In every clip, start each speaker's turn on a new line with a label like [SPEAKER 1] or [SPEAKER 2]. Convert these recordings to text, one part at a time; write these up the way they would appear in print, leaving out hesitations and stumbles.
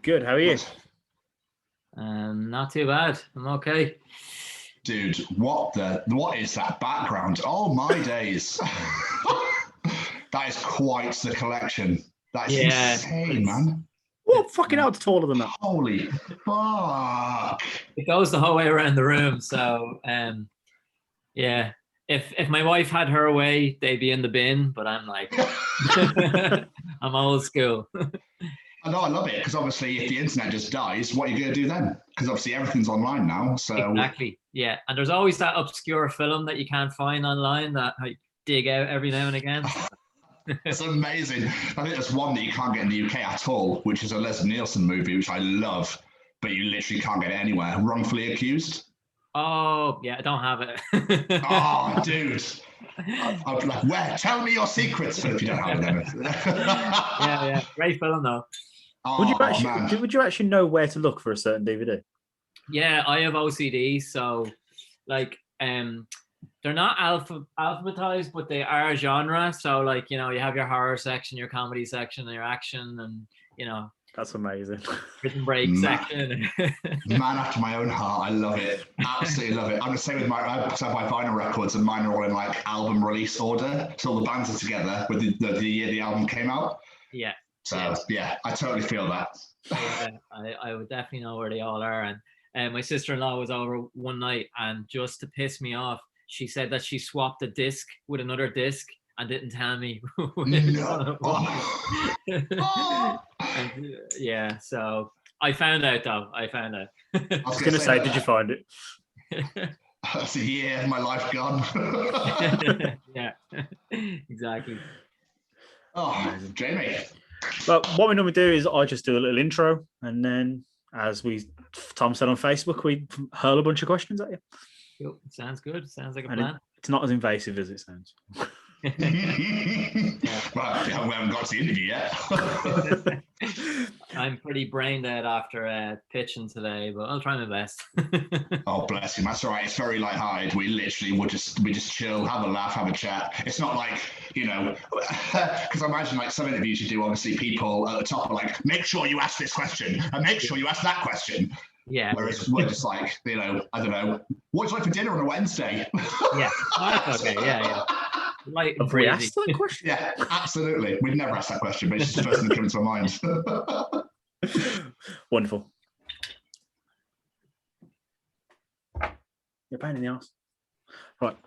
[SPEAKER 1] Good. How are you?
[SPEAKER 2] Not too bad. I'm okay.
[SPEAKER 3] Dude, what is that background? Oh my days. That is quite the collection. That is insane, man.
[SPEAKER 1] What fucking hell taller than that?
[SPEAKER 3] Holy fuck.
[SPEAKER 2] It goes the whole way around the room. So yeah. If my wife had her way, they'd be in the bin, but I'm like I'm old school.
[SPEAKER 3] I know, I love it, because obviously if the internet just dies, what are you going to do then? Because obviously everything's online now, so...
[SPEAKER 2] Exactly, yeah. And there's always that obscure film that you can't find online that I dig out every now and again.
[SPEAKER 3] It's amazing. I think there's one that you can't get in the UK at all, which is a Leslie Nielsen movie, which I love, but you literally can't get it anywhere. Wrongfully Accused.
[SPEAKER 2] Oh, yeah, I don't have it.
[SPEAKER 3] Oh, dude. I'd be like, where? Tell me your secrets, but if you don't have it, then...
[SPEAKER 2] yeah. Great film, though.
[SPEAKER 3] Oh,
[SPEAKER 1] would you actually know where to look for a certain DVD?
[SPEAKER 2] Yeah, I have OCD, so like they're not alphabetized, but they are genre. So like, you know, you have your horror section, your comedy section, and your action, and you know.
[SPEAKER 1] That's amazing.
[SPEAKER 2] Prison Break section.
[SPEAKER 3] Man after my own heart. I love it. Absolutely love it. I'm the same with because I buy vinyl records, and mine are all in like album release order. So all the bands are together with the year the album came out.
[SPEAKER 2] Yeah.
[SPEAKER 3] So yeah, I totally feel that.
[SPEAKER 2] Yeah, I would definitely know where they all are. And my sister-in-law was over one night, and just to piss me off, she said that she swapped a disc with another disc and didn't tell me.
[SPEAKER 3] No.
[SPEAKER 2] And, yeah, so I found out though. I
[SPEAKER 1] was going to say, did you find it?
[SPEAKER 3] That's a year of my life gone.
[SPEAKER 2] Yeah, exactly.
[SPEAKER 3] Oh, Jamie.
[SPEAKER 1] But what we normally do is I just do a little intro, and then, as Tom said on Facebook, we hurl a bunch of questions at you.
[SPEAKER 2] Cool. Sounds good. Sounds like a plan.
[SPEAKER 1] It's not as invasive as it sounds.
[SPEAKER 3] Right, we haven't got to the interview yet.
[SPEAKER 2] I'm pretty brain dead after pitching today, but I'll try my best.
[SPEAKER 3] Oh, bless him. That's all right. It's very lighthearted. We literally we just chill, have a laugh, have a chat. It's not like, you know, because I imagine like some interviews you do, obviously people at the top are like, make sure you ask this question and make sure you ask that question.
[SPEAKER 2] Yeah.
[SPEAKER 3] Whereas we're just like, you know, I don't know, what do you like for dinner on a Wednesday?
[SPEAKER 2] Yeah. Oh, that's okay. Yeah. Like,
[SPEAKER 1] have we asked that question?
[SPEAKER 3] Yeah, absolutely. We've never asked that question, but it's just the first thing that comes to my mind.
[SPEAKER 1] Wonderful. You're a pain in the ass. Right.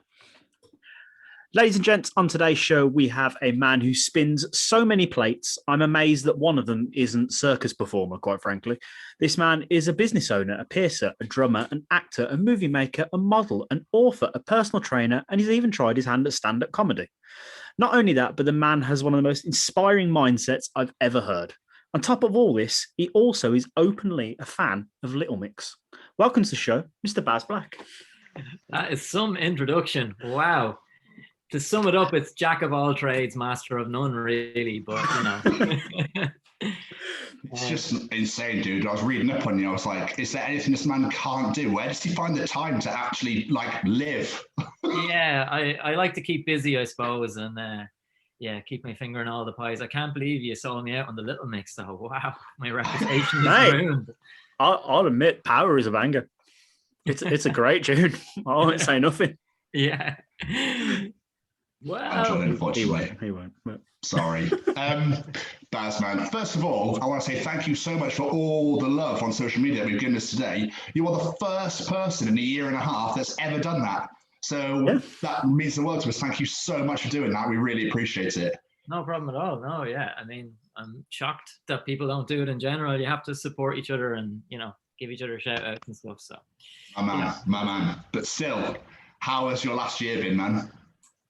[SPEAKER 1] Ladies and gents, on today's show, we have a man who spins so many plates. I'm amazed that one of them isn't circus performer, quite frankly. This man is a business owner, a piercer, a drummer, an actor, a movie maker, a model, an author, a personal trainer, and he's even tried his hand at stand-up comedy. Not only that, but the man has one of the most inspiring mindsets I've ever heard. On top of all this, he also is openly a fan of Little Mix. Welcome to the show, Mr Baz Black.
[SPEAKER 2] That is some introduction. Wow. To sum it up, it's jack of all trades, master of none, really. But, you know.
[SPEAKER 3] It's just insane, dude. I was reading up on you. I was like, is there anything this man can't do? Where does he find the time to actually, like, live?
[SPEAKER 2] Yeah, I like to keep busy, I suppose. And, yeah, keep my finger in all the pies. I can't believe you sold me out on the Little Mix, though. Wow, my reputation is ruined.
[SPEAKER 1] I'll admit, Power is a banger. It's a great tune. I won't say nothing.
[SPEAKER 2] Yeah.
[SPEAKER 3] Well, unfortunately.
[SPEAKER 1] He won't.
[SPEAKER 3] Sorry. Baz, man, first of all, I want to say thank you so much for all the love on social media we've given us today. You are the first person in a year and a half that's ever done that. So that means the world to us. Thank you so much for doing that. We really appreciate it.
[SPEAKER 2] No problem at all. No, yeah. I mean, I'm shocked that people don't do it in general. You have to support each other and, you know, give each other shout outs and stuff. So,
[SPEAKER 3] my man. But still, how has your last year been, man?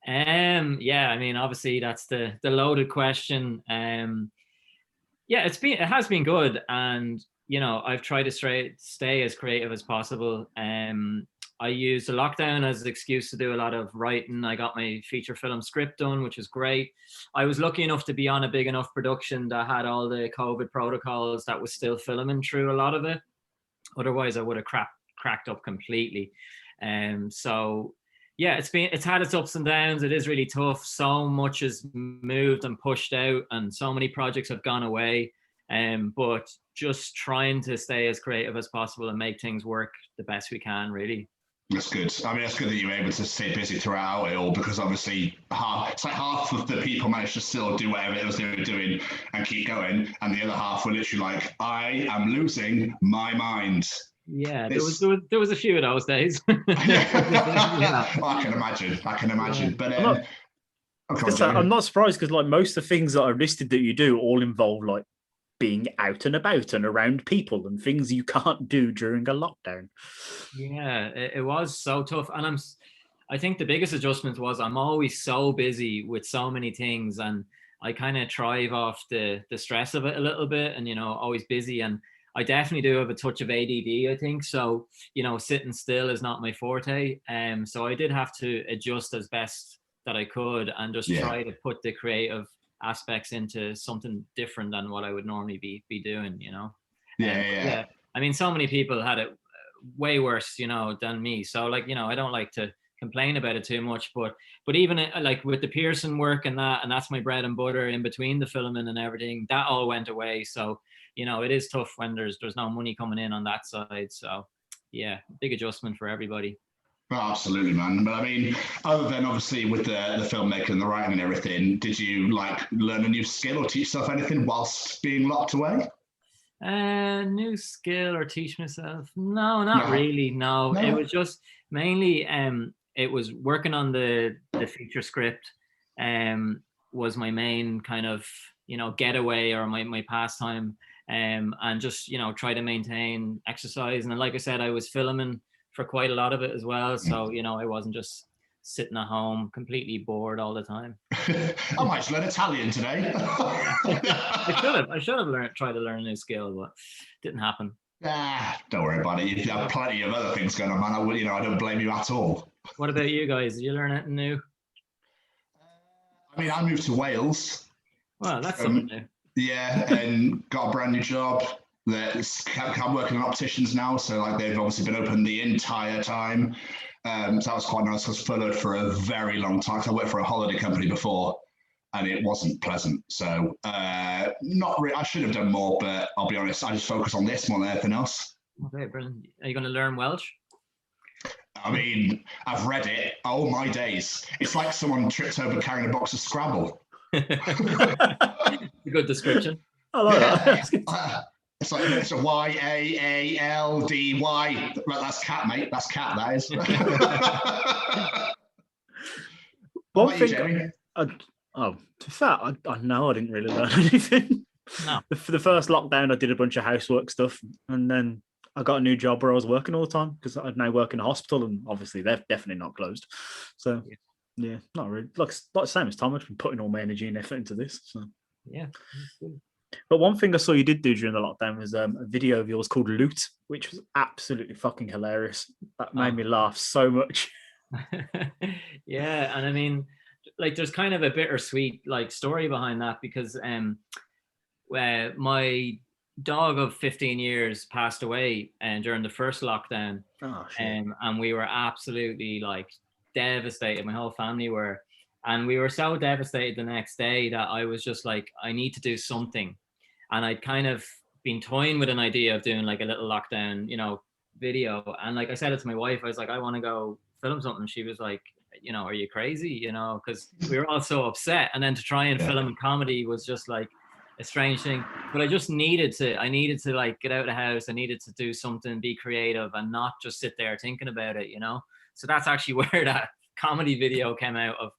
[SPEAKER 2] Yeah, I mean, obviously that's the loaded question. Yeah, it has been good, and you know, I've tried to stay as creative as possible. I used the lockdown as an excuse to do a lot of writing. I got my feature film script done, which was great. I was lucky enough to be on a big enough production that had all the COVID protocols that was still filming through a lot of it. Otherwise, I would have cracked up completely. So yeah, it's had its ups and downs. It is really tough. So much has moved and pushed out, and so many projects have gone away. But just trying to stay as creative as possible and make things work the best we can, really.
[SPEAKER 3] That's good. I mean, it's good that you were able to stay busy throughout it all, because obviously half of the people managed to still do whatever it was they were doing and keep going, and the other half were literally like, I am losing my mind.
[SPEAKER 2] Yeah, there was a few of those days.
[SPEAKER 3] Yeah. I can imagine. Yeah. But
[SPEAKER 1] I'm not surprised, because like most of the things that are listed that you do all involve like being out and about and around people and things you can't do during a lockdown.
[SPEAKER 2] Yeah, it was so tough. And I think the biggest adjustment was I'm always so busy with so many things, and I kind of thrive off the stress of it a little bit, and, always busy. And I definitely do have a touch of ADD, I think. So, sitting still is not my forte. So I did have to adjust as best that I could and just try to put the creative aspects into something different than what I would normally be doing,
[SPEAKER 3] Yeah.
[SPEAKER 2] I mean, so many people had it way worse, than me. So like, I don't like to complain about it too much, but even like with the Pearson work and that's my bread and butter in between the filming and everything, that all went away. So, it is tough when there's no money coming in on that side. So yeah, big adjustment for everybody.
[SPEAKER 3] Oh, absolutely, man. But I mean, other than obviously with the filmmaking and the writing and everything, did you like learn a new skill or teach yourself anything whilst being locked away?
[SPEAKER 2] New skill or teach myself? No, not really. No, it was just mainly it was working on the feature script. Was my main kind of getaway or my pastime. And just try to maintain exercise. And then, like I said, I was filming for quite a lot of it as well. So, I wasn't just sitting at home completely bored all the time.
[SPEAKER 3] I might learn Italian today.
[SPEAKER 2] I should have tried to learn a new skill, but didn't happen.
[SPEAKER 3] Don't worry about it. You have plenty of other things going on, man. I don't blame you at all.
[SPEAKER 2] What about you guys? Did you learn anything new?
[SPEAKER 3] I mean, I moved to Wales.
[SPEAKER 2] Well, that's something new.
[SPEAKER 3] Yeah, and got a brand new job. I'm working on opticians now, so like they've obviously been open the entire time. So that was quite nice. I was furloughed for a very long time. I worked for a holiday company before, and it wasn't pleasant. So not really. I should have done more, but I'll be honest, I just focus on this more than anything else.
[SPEAKER 2] Okay, brilliant. Are you going to learn Welsh?
[SPEAKER 3] I mean, I've read it. Oh my days! It's like someone tripped over carrying a box of Scrabble.
[SPEAKER 2] A good description.
[SPEAKER 1] I like that.
[SPEAKER 3] It's like it's a YAALDY. That's cat, mate. That's cat. That is.
[SPEAKER 1] One thing. To be fair, I know I didn't really learn anything.
[SPEAKER 2] No.
[SPEAKER 1] For the first lockdown, I did a bunch of housework stuff, and then I got a new job where I was working all the time, because I now work in a hospital, and obviously they're definitely not closed. So yeah, not really. Like the same as Tom, I've been putting all my energy and effort into this. So
[SPEAKER 2] yeah. That's good.
[SPEAKER 1] But one thing I saw you did do during the lockdown was a video of yours called Loot, which was absolutely fucking hilarious. That made me laugh so much.
[SPEAKER 2] Yeah, and I mean, like, there's kind of a bittersweet like story behind that, because my dog of 15 years passed away during the first lockdown. And we were absolutely like devastated. My whole family were. And we were so devastated the next day that I was just like, I need to do something. And I'd kind of been toying with an idea of doing like a little lockdown, video. And like I said it to my wife, I was like, I want to go film something. She was like, are you crazy? Because we were all so upset. And then to try and film comedy was just like a strange thing. But I needed to like get out of the house. I needed to do something, be creative, and not just sit there thinking about it, So that's actually where that comedy video came out of.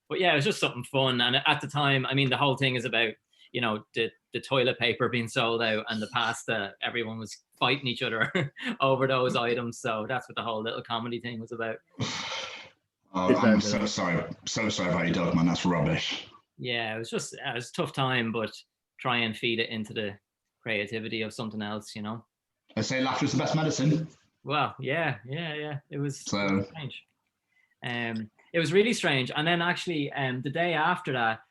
[SPEAKER 2] But yeah, it was just something fun. And at the time, I mean, the whole thing is about, the toilet paper being sold out and the pasta. Everyone was fighting each other over those items. So that's what the whole little comedy thing was about.
[SPEAKER 3] Oh, I'm so sorry. So sorry about your dog, man. That's rubbish.
[SPEAKER 2] Yeah, it was a tough time, but try and feed it into the creativity of something else,
[SPEAKER 3] I say laughter is the best medicine.
[SPEAKER 2] Well, yeah. It was strange. It was really strange. And then actually the day after that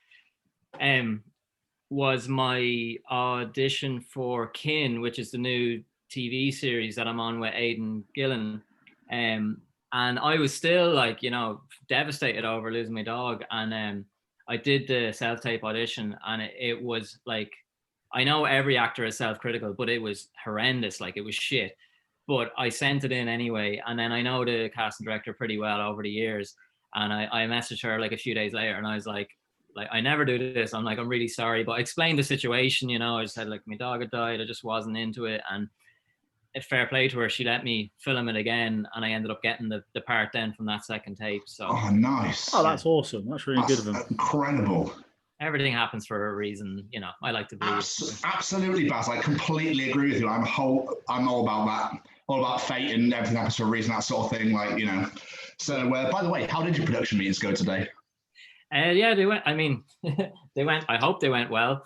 [SPEAKER 2] was my audition for Kin, which is the new TV series that I'm on with Aidan Gillen. And I was still like, devastated over losing my dog. And I did the self-tape audition, and it was like, I know every actor is self-critical, but it was horrendous. Like, it was shit. But I sent it in anyway. And then I know the casting director pretty well over the years. And I messaged her like a few days later, and I was like, I never do this. I'm like, I'm really sorry. But I explained the situation, you know. I said, like, my dog had died. I just wasn't into it. And fair play to her, she let me film it again, and I ended up getting the part then from that second tape. So
[SPEAKER 3] nice.
[SPEAKER 1] Oh, that's awesome. That's really good of them.
[SPEAKER 3] Incredible.
[SPEAKER 2] Everything happens for a reason, you know. I like to believe.
[SPEAKER 3] Absolutely, Baz. I completely agree with you. I'm all about that. All about fate and everything happens for a reason, that sort of thing. Like, you know. So, by the way, how did your production meetings go today?
[SPEAKER 2] Yeah, they went. I mean, they went. I hope they went well.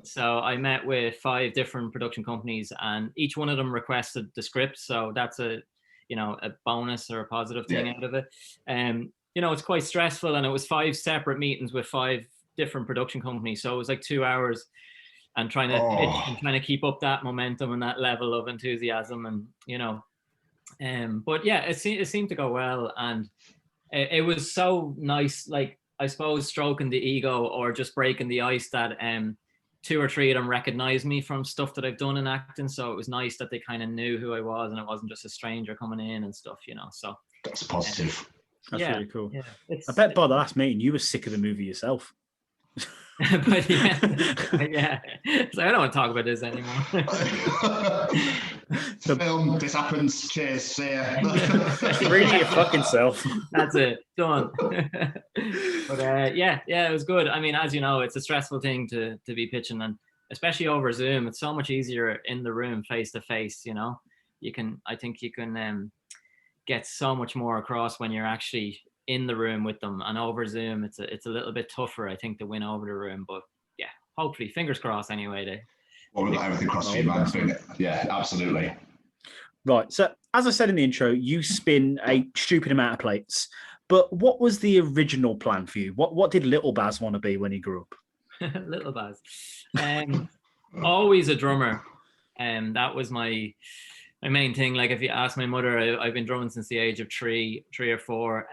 [SPEAKER 2] So I met with 5 different production companies, and each one of them requested the script. So that's a bonus or a positive thing out of it. You know, it's quite stressful, and it was 5 separate meetings with 5 different production companies. So it was like 2 hours, and trying to pitch and trying to keep up that momentum and that level of enthusiasm, and you know, but yeah, it seemed to go well, and it was so nice, like, I suppose stroking the ego or just breaking the ice that 2 or 3 of them recognized me from stuff that I've done in acting. So it was nice that they kind of knew who I was, and it wasn't just a stranger coming in and stuff, you know. So
[SPEAKER 3] that's positive.
[SPEAKER 1] That's really cool.
[SPEAKER 2] Yeah,
[SPEAKER 1] I bet by the last meeting you were sick of the movie yourself.
[SPEAKER 2] But yeah. So I don't want to talk about this anymore.
[SPEAKER 3] Film, this happens. Cheers. See ya.
[SPEAKER 1] Reading your fucking self.
[SPEAKER 2] That's it. Done. But yeah, it was good. I mean, as you know, it's a stressful thing to be pitching, and especially over Zoom. It's so much easier in the room, face to face. You know, I think you can get so much more across when you're actually in the room with them, and over Zoom it's a little bit tougher, I think, to win over the room. But yeah, hopefully, fingers crossed anyway.
[SPEAKER 3] Well, we've got everything crossed for you, man. Yeah, absolutely.
[SPEAKER 1] Right, so as I said in the intro, you spin a stupid amount of plates, but what was the original plan for you? What did little Baz want to be when he grew up?
[SPEAKER 2] Little Baz, always a drummer, and that was my main thing. Like, if you ask my mother, I've been drumming since the age of 3 or 4,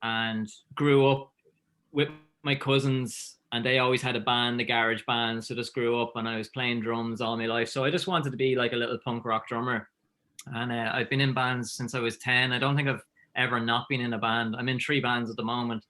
[SPEAKER 2] and grew up with my cousins, and they always had a band, a garage band. So just grew up and I was playing drums all my life. So I just wanted to be like a little punk rock drummer. And I've been in bands since I was 10. I don't think I've ever not been in a band. I'm in 3 bands at the moment,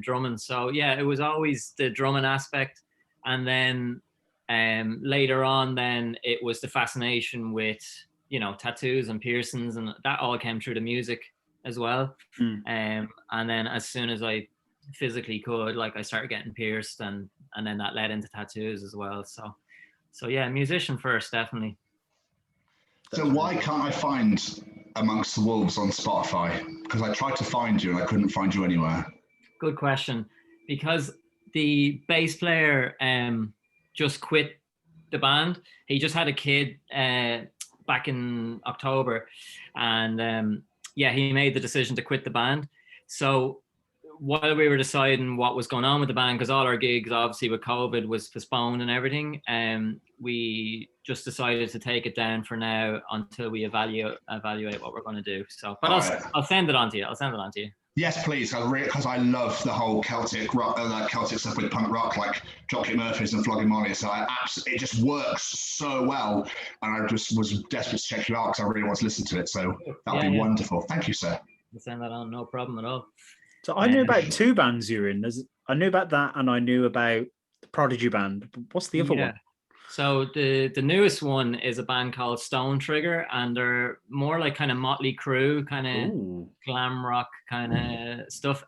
[SPEAKER 2] drumming. So yeah, it was always the drumming aspect. And then later on, then it was the fascination with, you know, tattoos and piercings, and that all came through the music as well. And then as soon as I physically could, like, I started getting pierced, and then that led into tattoos as well. So yeah, musician first, definitely.
[SPEAKER 3] So why can't I find Amongst the Wolves on Spotify? Because I tried to find you and I couldn't find you anywhere.
[SPEAKER 2] Good question. Because the bass player just quit the band. He just had a kid back in October, and he made the decision to quit the band. So while we were deciding what was going on with the band, because all our gigs, obviously with COVID, was postponed and everything, we just decided to take it down for now until we evaluate what we're going to do. So, but I'll send it on to you.
[SPEAKER 3] Yes, please, because I love the whole Celtic rock, Celtic stuff with punk rock, like Dropkick Murphys and Flogging Molly. So it just works so well, and I just was desperate to check you out because I really want to listen to it. So that'd be wonderful. Thank you, sir.
[SPEAKER 2] I'll send that on, no problem at all.
[SPEAKER 1] So I knew about 2 bands you're in. I knew about that, and I knew about the Prodigy band. What's the other one?
[SPEAKER 2] So the newest one is a band called Stone Trigger, and they're more like kind of Motley Crue, kind of glam rock kind of stuff.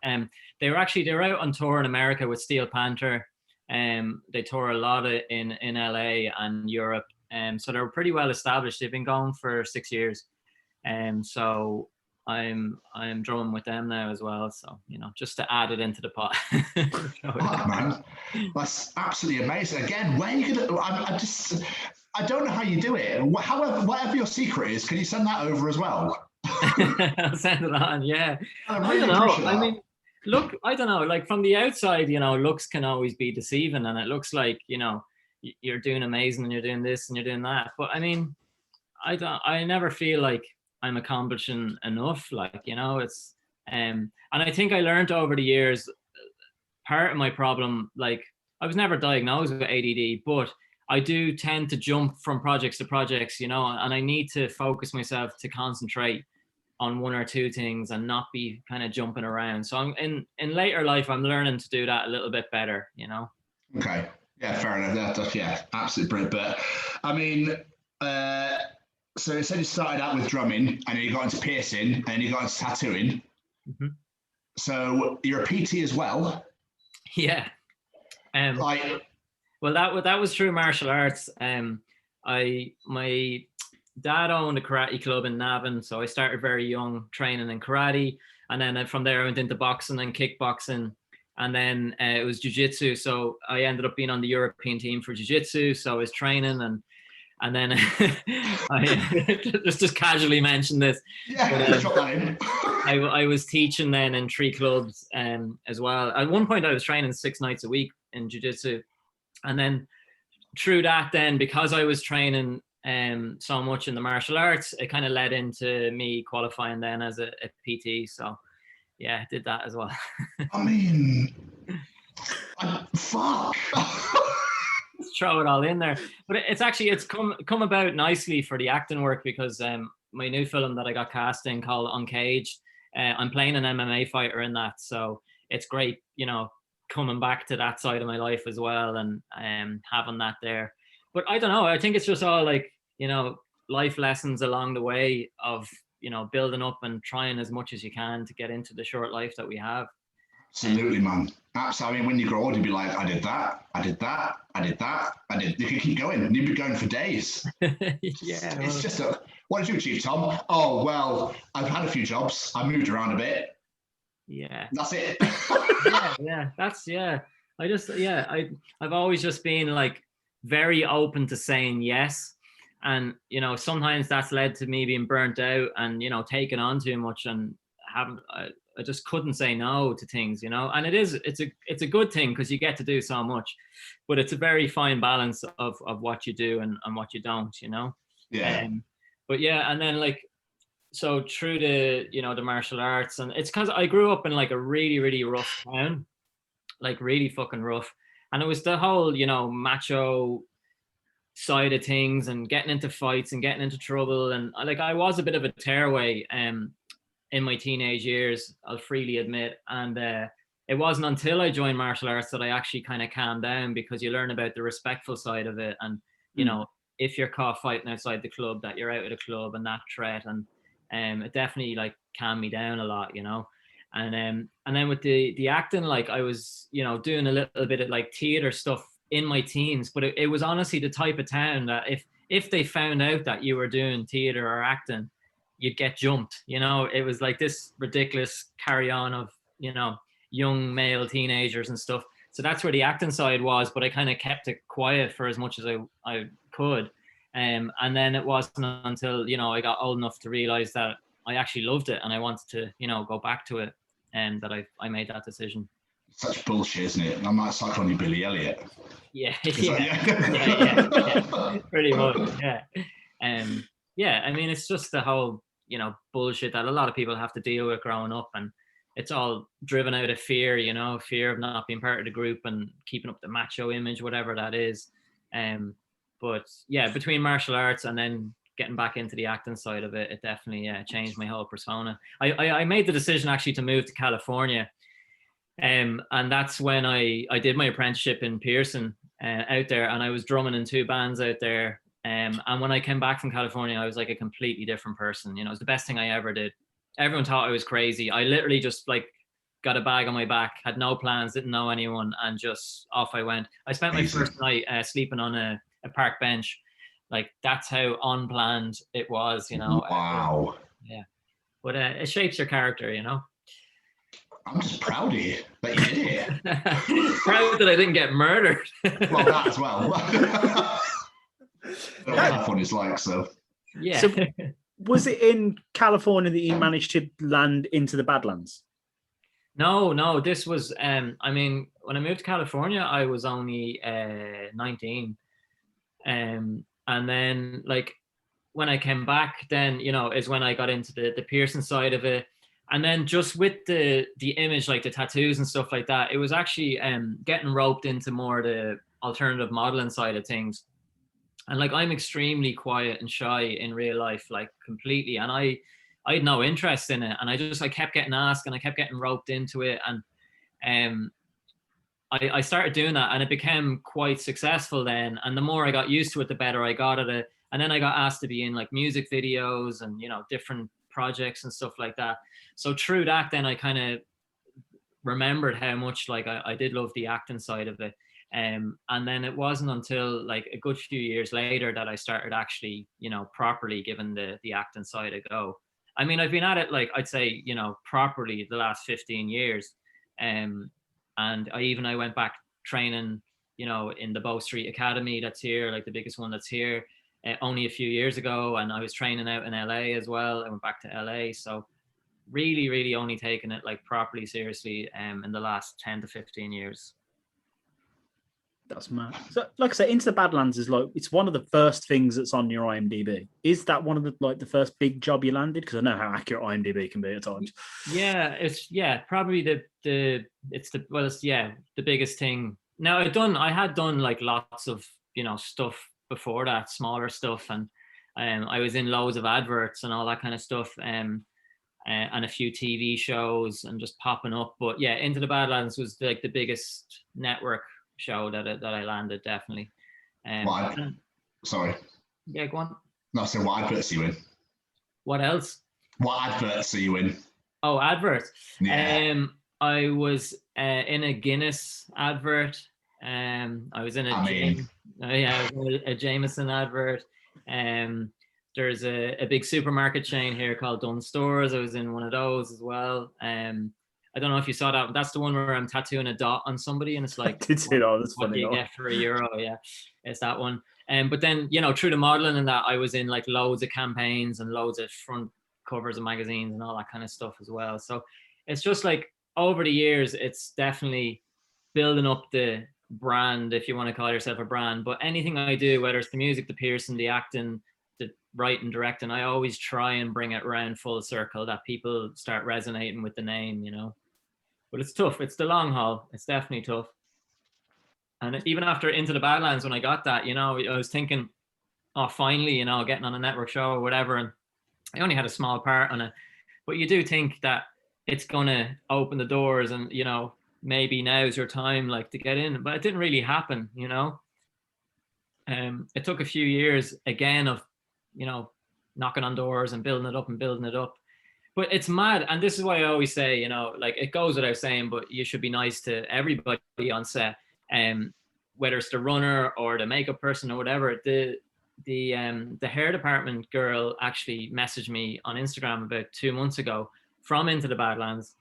[SPEAKER 2] They're out on tour in America with Steel Panther. They tour a lot in LA and Europe. So they're pretty well established. They've been going for 6 years. So I'm drumming with them now as well. So, you know, just to add it into the pot.
[SPEAKER 3] Man, that's absolutely amazing. Again, where are you gonna? I don't know how you do it. However, whatever your secret is, can you send that over as well?
[SPEAKER 2] I'll send it on. Yeah.
[SPEAKER 3] I
[SPEAKER 2] don't know. I mean, look, I don't know. Like, from the outside, you know, looks can always be deceiving, and it looks like, you know, you're doing amazing and you're doing this and you're doing that. But I mean, I never feel like I'm accomplishing enough, like, you know. It's and I think I learned over the years, part of my problem, like, I was never diagnosed with ADD, but I do tend to jump from projects to projects, and I need to focus myself to concentrate on one or two things and not be kind of jumping around. So I'm in later life, I'm learning to do that a little bit better,
[SPEAKER 3] Okay. Yeah, fair enough. That's absolutely brilliant. But I mean, so you said you started out with drumming and then you got into piercing and then you got into tattooing.
[SPEAKER 2] Mm-hmm.
[SPEAKER 3] So you're a PT as well?
[SPEAKER 2] Yeah. Well, that was through martial arts. My dad owned a karate club in Navan, so I started very young training in karate, and then from there I went into boxing and kickboxing, and then it was jiu-jitsu. So I ended up being on the European team for jiu-jitsu. So I was training, and then I just casually mentioned this.
[SPEAKER 3] Yeah, drop that in.
[SPEAKER 2] I was teaching then in 3 clubs as well. At one point I was training 6 nights a week in jiu-jitsu. And then through that then, because I was training so much in the martial arts, it kind of led into me qualifying then as a PT. So yeah, did that as well.
[SPEAKER 3] I mean, fuck.
[SPEAKER 2] Let's throw it all in there. But it's come about nicely for the acting work, because my new film that I got cast in called Uncaged, I'm playing an MMA fighter in that. So it's great, coming back to that side of my life as well, and having that there. But I don't know, I think it's just all like, life lessons along the way of, building up and trying as much as you can to get into the short life that we have.
[SPEAKER 3] Absolutely, man. Absolutely. I mean, when you grow old, you'll be like, I did that, I did that, I did that, I did. You can keep going, and you'll be going for days.
[SPEAKER 2] Yeah.
[SPEAKER 3] It's just what did you achieve, Tom? Oh, well, I've had a few jobs. I moved around a bit.
[SPEAKER 2] Yeah.
[SPEAKER 3] That's it.
[SPEAKER 2] I've always just been like very open to saying yes. And, sometimes that's led to me being burnt out and, taking on too much, and I just couldn't say no to things, and it's a good thing, because you get to do so much, but it's a very fine balance of what you do and what you don't,
[SPEAKER 3] Yeah.
[SPEAKER 2] But yeah, and then like, so through the martial arts, and it's because I grew up in like a really, really rough town, like really fucking rough. And it was the whole, macho side of things, and getting into fights and getting into trouble. And like, I was a bit of a tearaway in my teenage years, I'll freely admit. And it wasn't until I joined martial arts that I actually kind of calmed down, because you learn about the respectful side of it. And, if you're caught fighting outside the club, that you're out of the club, and that threat. And it definitely like calmed me down a lot, and then with the acting, like I was, doing a little bit of like theater stuff in my teens, but it was honestly the type of town that if they found out that you were doing theater or acting, you'd get jumped. It was like this ridiculous carry on of, young male teenagers and stuff. So that's where the acting side was, but I kind of kept it quiet for as much as I could. And then it wasn't until, I got old enough to realize that I actually loved it and I wanted to, go back to it, and that I made that decision.
[SPEAKER 3] Such bullshit, isn't it? I might suck on you, Billy Elliot.
[SPEAKER 2] Yeah.
[SPEAKER 3] Yeah.
[SPEAKER 2] Pretty much, yeah. Yeah, I mean, it's just the whole, bullshit that a lot of people have to deal with growing up, and it's all driven out of fear, fear of not being part of the group and keeping up the macho image, whatever that is. But yeah, between martial arts and then getting back into the acting side of it, it definitely changed my whole persona. I made the decision actually to move to California. And that's when I did my apprenticeship in Pearson out there, and I was drumming in 2 bands out there. And when I came back from California, I was like a completely different person. It was the best thing I ever did. Everyone thought I was crazy. I literally just like got a bag on my back, had no plans, didn't know anyone, and just off I went. I spent my first night sleeping on a park bench. Like, that's how unplanned it was,
[SPEAKER 3] Wow.
[SPEAKER 2] Yeah. But it shapes your character,
[SPEAKER 3] I'm just proud of you that you did it.
[SPEAKER 2] Proud that I didn't get murdered.
[SPEAKER 3] Well, that as well. I don't know what that one is like, so.
[SPEAKER 2] Yeah.
[SPEAKER 1] So, was it in California that you managed to land into the Badlands?
[SPEAKER 2] No, this was, I mean, when I moved to California, I was only 19. And then, like, when I came back, then, is when I got into the Pearson side of it. And then just with the image, like the tattoos and stuff like that, it was actually getting roped into more the alternative modeling side of things. And like, I'm extremely quiet and shy in real life, like completely. And I had no interest in it. And I kept getting asked and I kept getting roped into it. And I started doing that, and it became quite successful then. And the more I got used to it, the better I got at it. And then I got asked to be in like music videos and, you know, different projects and stuff like that. So through that, then I kind of remembered how much like I did love the acting side of it. And then it wasn't until like a good few years later that I started actually, you know, properly giving the acting side a go. I mean, I've been at it, like, I'd say, you know, properly the last 15 years. And I went back training, you know, in the Bow Street Academy that's here, like the biggest one that's here, only a few years ago. And I was training out in LA as well. I went back to LA. So really, really only taking it like properly seriously in the last 10 to 15 years.
[SPEAKER 1] That's mad. So, like I say, Into the Badlands is like, it's one of the first things that's on your IMDb. Is that one of the first big job you landed? Because I know how accurate IMDb can be at times.
[SPEAKER 2] Yeah, it's probably the biggest thing. Now I had done like lots of, you know, stuff before that, smaller stuff, and I was in loads of adverts and all that kind of stuff, and a few TV shows and just popping up. But yeah, Into the Badlands was like the biggest network show that I landed, definitely.
[SPEAKER 3] Sorry.
[SPEAKER 2] Yeah, go on.
[SPEAKER 3] No, so what adverts are you in?
[SPEAKER 2] What else?
[SPEAKER 3] What adverts are you in?
[SPEAKER 2] Oh, adverts.
[SPEAKER 3] Yeah.
[SPEAKER 2] I was in a Guinness advert. I was in a Jameson advert. There's a big supermarket chain here called Dunn Stores. I was in one of those as well. I don't know if you saw that. That's the one where I'm tattooing a dot on somebody, and it's like,
[SPEAKER 1] That's
[SPEAKER 2] what do you get for €1? Yeah, it's that one. But then, you know, through the modeling and that, I was in like loads of campaigns and loads of front covers of magazines and all that kind of stuff as well. So it's just like, over the years, it's definitely building up the brand, if you want to call yourself a brand. But anything I do, whether it's the music, the piercing, the acting, the writing, directing, I always try and bring it around full circle, that people start resonating with the name, you know. But it's tough. It's the long haul. It's definitely tough. And even after Into the Badlands, when I got that, you know, I was thinking, oh, finally, you know, getting on a network show or whatever. And I only had a small part on it. But you do think that it's going to open the doors and, you know, maybe now's your time, like, to get in. But it didn't really happen, you know. It took a few years, again, of, you know, knocking on doors and building it up and building it up. But it's mad. And this is why I always say, you know, like, it goes without saying, but you should be nice to everybody on set. Whether it's the runner or the makeup person or whatever. The hair department girl actually messaged me on Instagram about 2 months ago from Into the Badlands.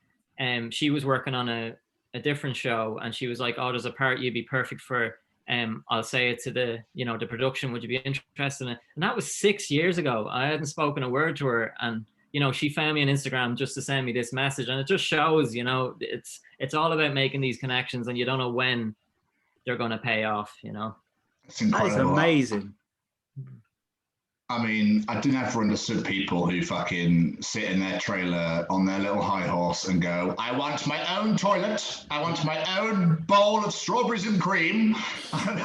[SPEAKER 2] She was working on a different show, and she was like, oh, there's a part you'd be perfect for. I'll say it to the production, would you be interested in it? And that was 6 years ago. I hadn't spoken a word to her, and, you know, she found me on Instagram just to send me this message. And it just shows, you know, it's all about making these connections, and you don't know when they're going to pay off, you know.
[SPEAKER 3] It's incredible.
[SPEAKER 1] That is amazing.
[SPEAKER 3] I mean, I didn't ever understood people who fucking sit in their trailer on their little high horse and go, I want my own toilet. I want my own bowl of strawberries and cream. And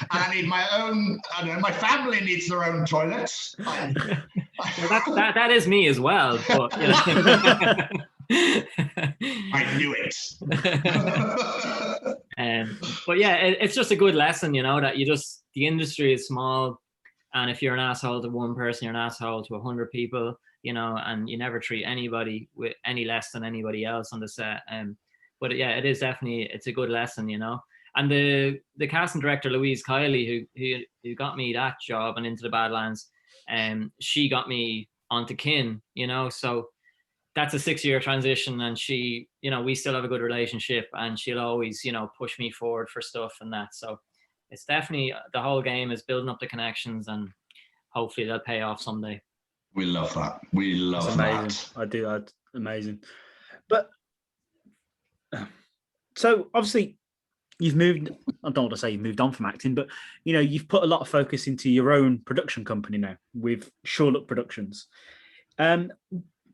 [SPEAKER 3] I need my own, I don't know, my family needs their own toilet.
[SPEAKER 2] That is me as well. But, you know.
[SPEAKER 3] I knew it.
[SPEAKER 2] But yeah, it's just a good lesson, you know, that the industry is small. And if you're an asshole to one person, you're an asshole to 100 people, you know, and you never treat anybody with any less than anybody else on the set. But yeah, it is definitely, it's a good lesson, you know. And the casting director, Louise Kiley, who got me that job and Into the Badlands, she got me onto Kin, you know. So that's a 6-year transition, and she, you know, we still have a good relationship, and she'll always, you know, push me forward for stuff and that. So it's definitely, the whole game is building up the connections, and hopefully they'll pay off someday.
[SPEAKER 3] We love that. We love that.
[SPEAKER 1] I do. That's amazing. But so obviously you've moved, I don't want to say you've moved on from acting, but, you know, you've put a lot of focus into your own production company now with Sure Look Productions.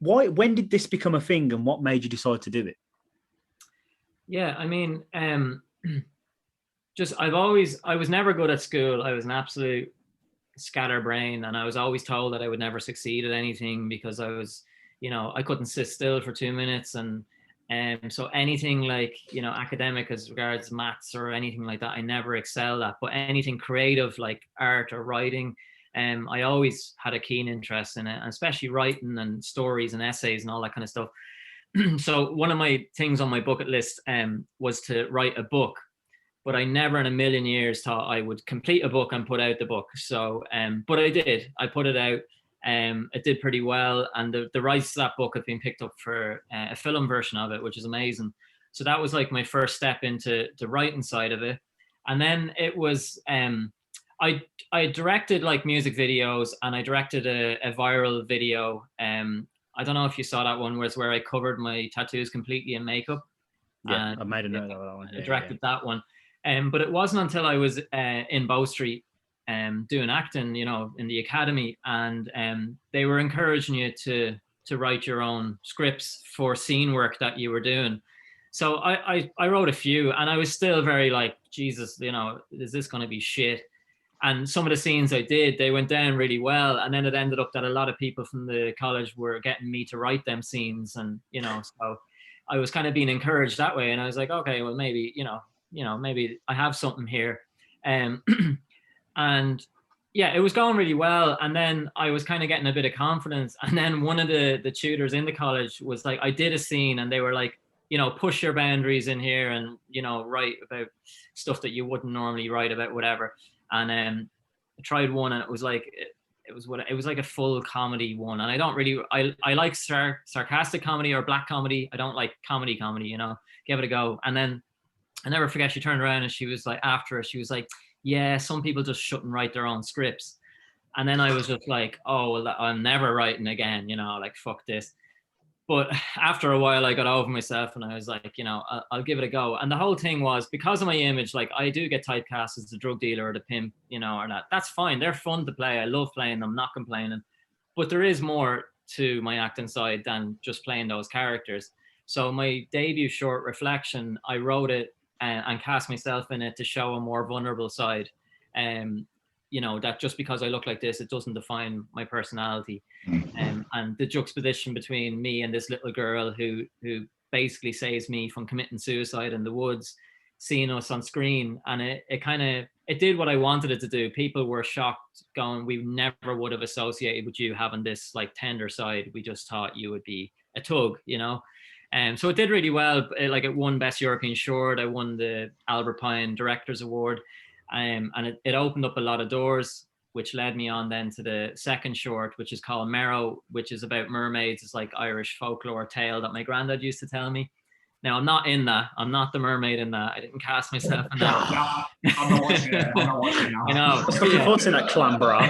[SPEAKER 1] When did this become a thing, and what made you decide to do it?
[SPEAKER 2] Yeah, I mean, I was never good at school. I was an absolute scatterbrain, and I was always told that I would never succeed at anything because I was, I couldn't sit still for 2 minutes. And so anything like, academic as regards maths or anything like that, I never excelled at. But anything creative like art or writing, I always had a keen interest in it, and especially writing and stories and essays and all that kind of stuff. So one of my things on my bucket list was to write a book, but I never in a million years thought I would complete a book and put out the book. So, but I did. I put it out. It did pretty well, and the rights to that book have been picked up for a film version of it, which is amazing. So that was like my first step into the writing side of it. And then it was I directed like music videos, and I directed a viral video. I don't know if you saw that one, where I covered my tattoos completely in makeup.
[SPEAKER 1] Yeah, I made a note of that one.
[SPEAKER 2] I directed that one. But it wasn't until I was in Bow Street doing acting, in the academy, and they were encouraging you to write your own scripts for scene work that you were doing. So I wrote a few, and I was still very like, Jesus, is this going to be shit? And some of the scenes I did, they went down really well. And then it ended up that a lot of people from the college were getting me to write them scenes. And, so I was kind of being encouraged that way. And I was like, okay, well, maybe, maybe I have something here. And yeah, it was going really well. And then I was kind of getting a bit of confidence. And then one of the tutors in the college was like, I did a scene, and they were like, push your boundaries in here and, write about stuff that you wouldn't normally write about, whatever. And I tried one, and it was like a full comedy one. And I don't really, I like sarcastic comedy or black comedy. I don't like comedy, give it a go. And then I never forget, she turned around and she was like, after it, she was like, yeah, some people just shouldn't write their own scripts. And then I was just like, oh, well, I'm never writing again, like, fuck this. But after a while, I got over myself, and I was like, I'll give it a go. And the whole thing was, because of my image, like, I do get typecast as the drug dealer or the pimp, or that. That's fine. They're fun to play. I love playing them, not complaining. But there is more to my acting side than just playing those characters. So my debut short, Reflection, I wrote it and cast myself in it to show a more vulnerable side. That just because I look like this, it doesn't define my personality. And the juxtaposition between me and this little girl who basically saves me from committing suicide in the woods, seeing us on screen, and it did what I wanted it to do. People were shocked, going, we never would have associated with you having this like tender side. We just thought you would be a tug, so it did really well. Like, it won Best European Short. I won the Albert Pine Directors Award. And it opened up a lot of doors, which led me on then to the second short, which is called Merrow, which is about mermaids. It's like Irish folklore tale that my granddad used to tell me. Now, I'm not in that. I'm not the mermaid in that. I didn't cast myself in that.
[SPEAKER 3] I'm not watching it. Now.
[SPEAKER 2] I know.
[SPEAKER 1] Stuck your foot in that clam bra.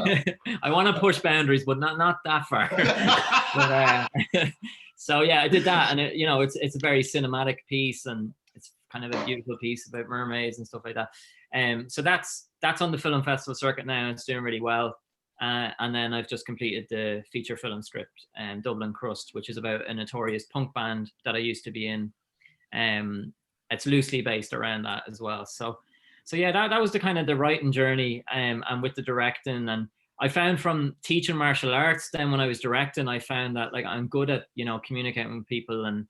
[SPEAKER 2] I want to push boundaries, but not that far. But, so yeah, I did that, and it's a very cinematic piece, and it's kind of a beautiful piece about mermaids and stuff like that. So that's on the film festival circuit now, and it's doing really well. And then I've just completed the feature film script, Dublin Crust, which is about a notorious punk band that I used to be in. It's loosely based around that as well. So yeah, that was the kind of the writing journey, and with the directing. And I found from teaching martial arts, then when I was directing, I found that like I'm good at communicating with people, and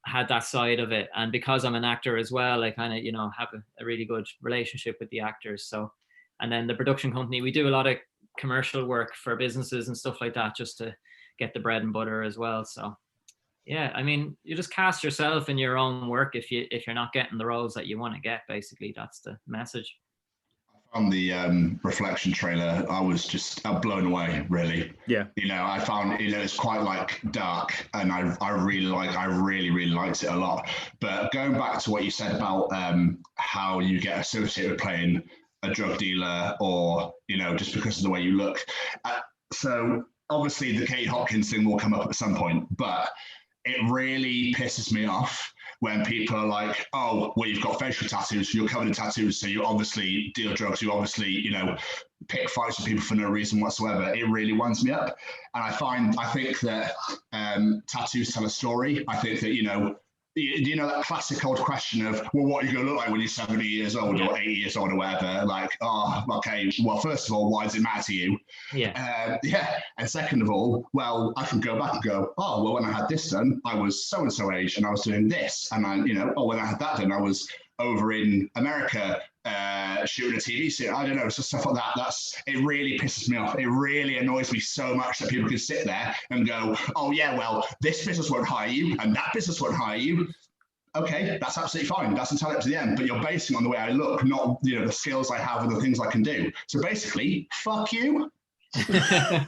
[SPEAKER 2] had that side of it. And because I'm an actor as well, I kind of have a really good relationship with the actors. So, and then the production company, we do a lot of commercial work for businesses and stuff like that, just to get the bread and butter as well. So yeah, I mean, you just cast yourself in your own work if you're not getting the roles that you want to get. Basically, that's the message.
[SPEAKER 3] On the Reflection trailer, I was just blown away, really.
[SPEAKER 1] Yeah.
[SPEAKER 3] I found, it's quite like dark, and I really liked it a lot. But going back to what you said about how you get associated with playing a drug dealer, or, just because of the way you look. So obviously the Katie Hopkins thing will come up at some point, but it really pisses me off when people are like, oh, well, you've got facial tattoos, you're covered in tattoos, so you obviously deal drugs, you obviously, you know, pick fights with people for no reason whatsoever. It really winds me up. And I think that tattoos tell a story. I think that, you know that classic old question of, well, what are you going to look like when you're 70 years old or 80 years old or whatever? Like, oh, okay, well, first of all, why does it matter to you?
[SPEAKER 2] Yeah.
[SPEAKER 3] And second of all, well, I can go back and go, oh, well, when I had this done, I was so-and-so age and I was doing this. And I, you know, oh, when I had that done, I was over in America shooting a TV series. I don't know, so stuff like that. It really pisses me off. It really annoys me so much that people can sit there and go, oh yeah, well, this business won't hire you and that business won't hire you. Okay, that's absolutely fine. That's entirely up to them. But you're basing on the way I look, not, you know, the skills I have and the things I can do. So basically, fuck you.
[SPEAKER 2] that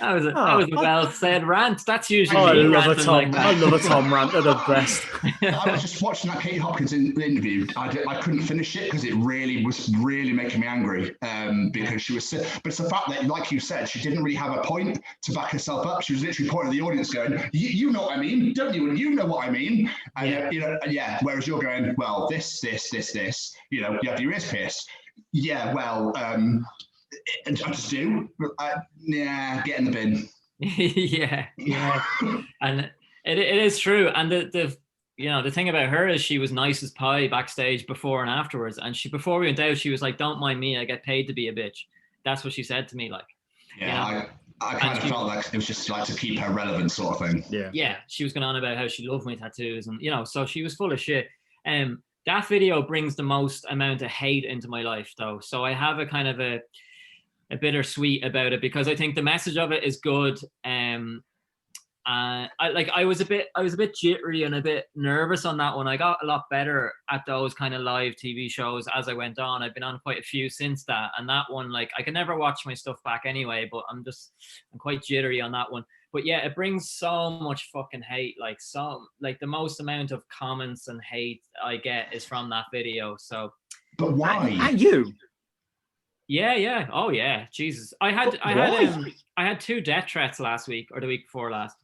[SPEAKER 2] was a well said rant. That's usually
[SPEAKER 1] I
[SPEAKER 2] me
[SPEAKER 1] love a
[SPEAKER 2] ranting
[SPEAKER 1] Tom.
[SPEAKER 2] like that.
[SPEAKER 1] I love a Tom rant. They're the best.
[SPEAKER 3] I was just watching that Katie Hopkins interview. I couldn't finish it because it was really making me angry because she was. But it's the fact that, like you said, she didn't really have a point to back herself up. She was literally pointing at the audience, going, "You know what I mean, don't you? And you know what I mean." And you know, yeah. Whereas you're going, well, this. You know, you have your ears pierced. Yeah, well. I just do. Get in the bin.
[SPEAKER 2] yeah, and it is true. And the you know, the thing about her is she was nice as pie backstage before and afterwards. And before we went out, she was like, "Don't mind me, I get paid to be a bitch." That's what she said to me. Like,
[SPEAKER 3] yeah, you know? I kind of felt like it was just like to keep her relevant, sort of thing.
[SPEAKER 2] Yeah. She was going on about how she loved my tattoos, and you know, so she was full of shit. That video brings the most amount of hate into my life, though. So I have a kind of a bittersweet about it because I think the message of it is good. I was a bit jittery and a bit nervous on that one. I got a lot better at those kind of live TV shows as I went on. I've been on quite a few since that, and that one, like, I can never watch my stuff back anyway, but I'm quite jittery on that one. But yeah, it brings so much fucking hate. Like the most amount of comments and hate I get is from that video. So,
[SPEAKER 3] but why?
[SPEAKER 1] At you?
[SPEAKER 2] Yeah. Oh yeah, Jesus. I had 2 death threats last week or the week before last.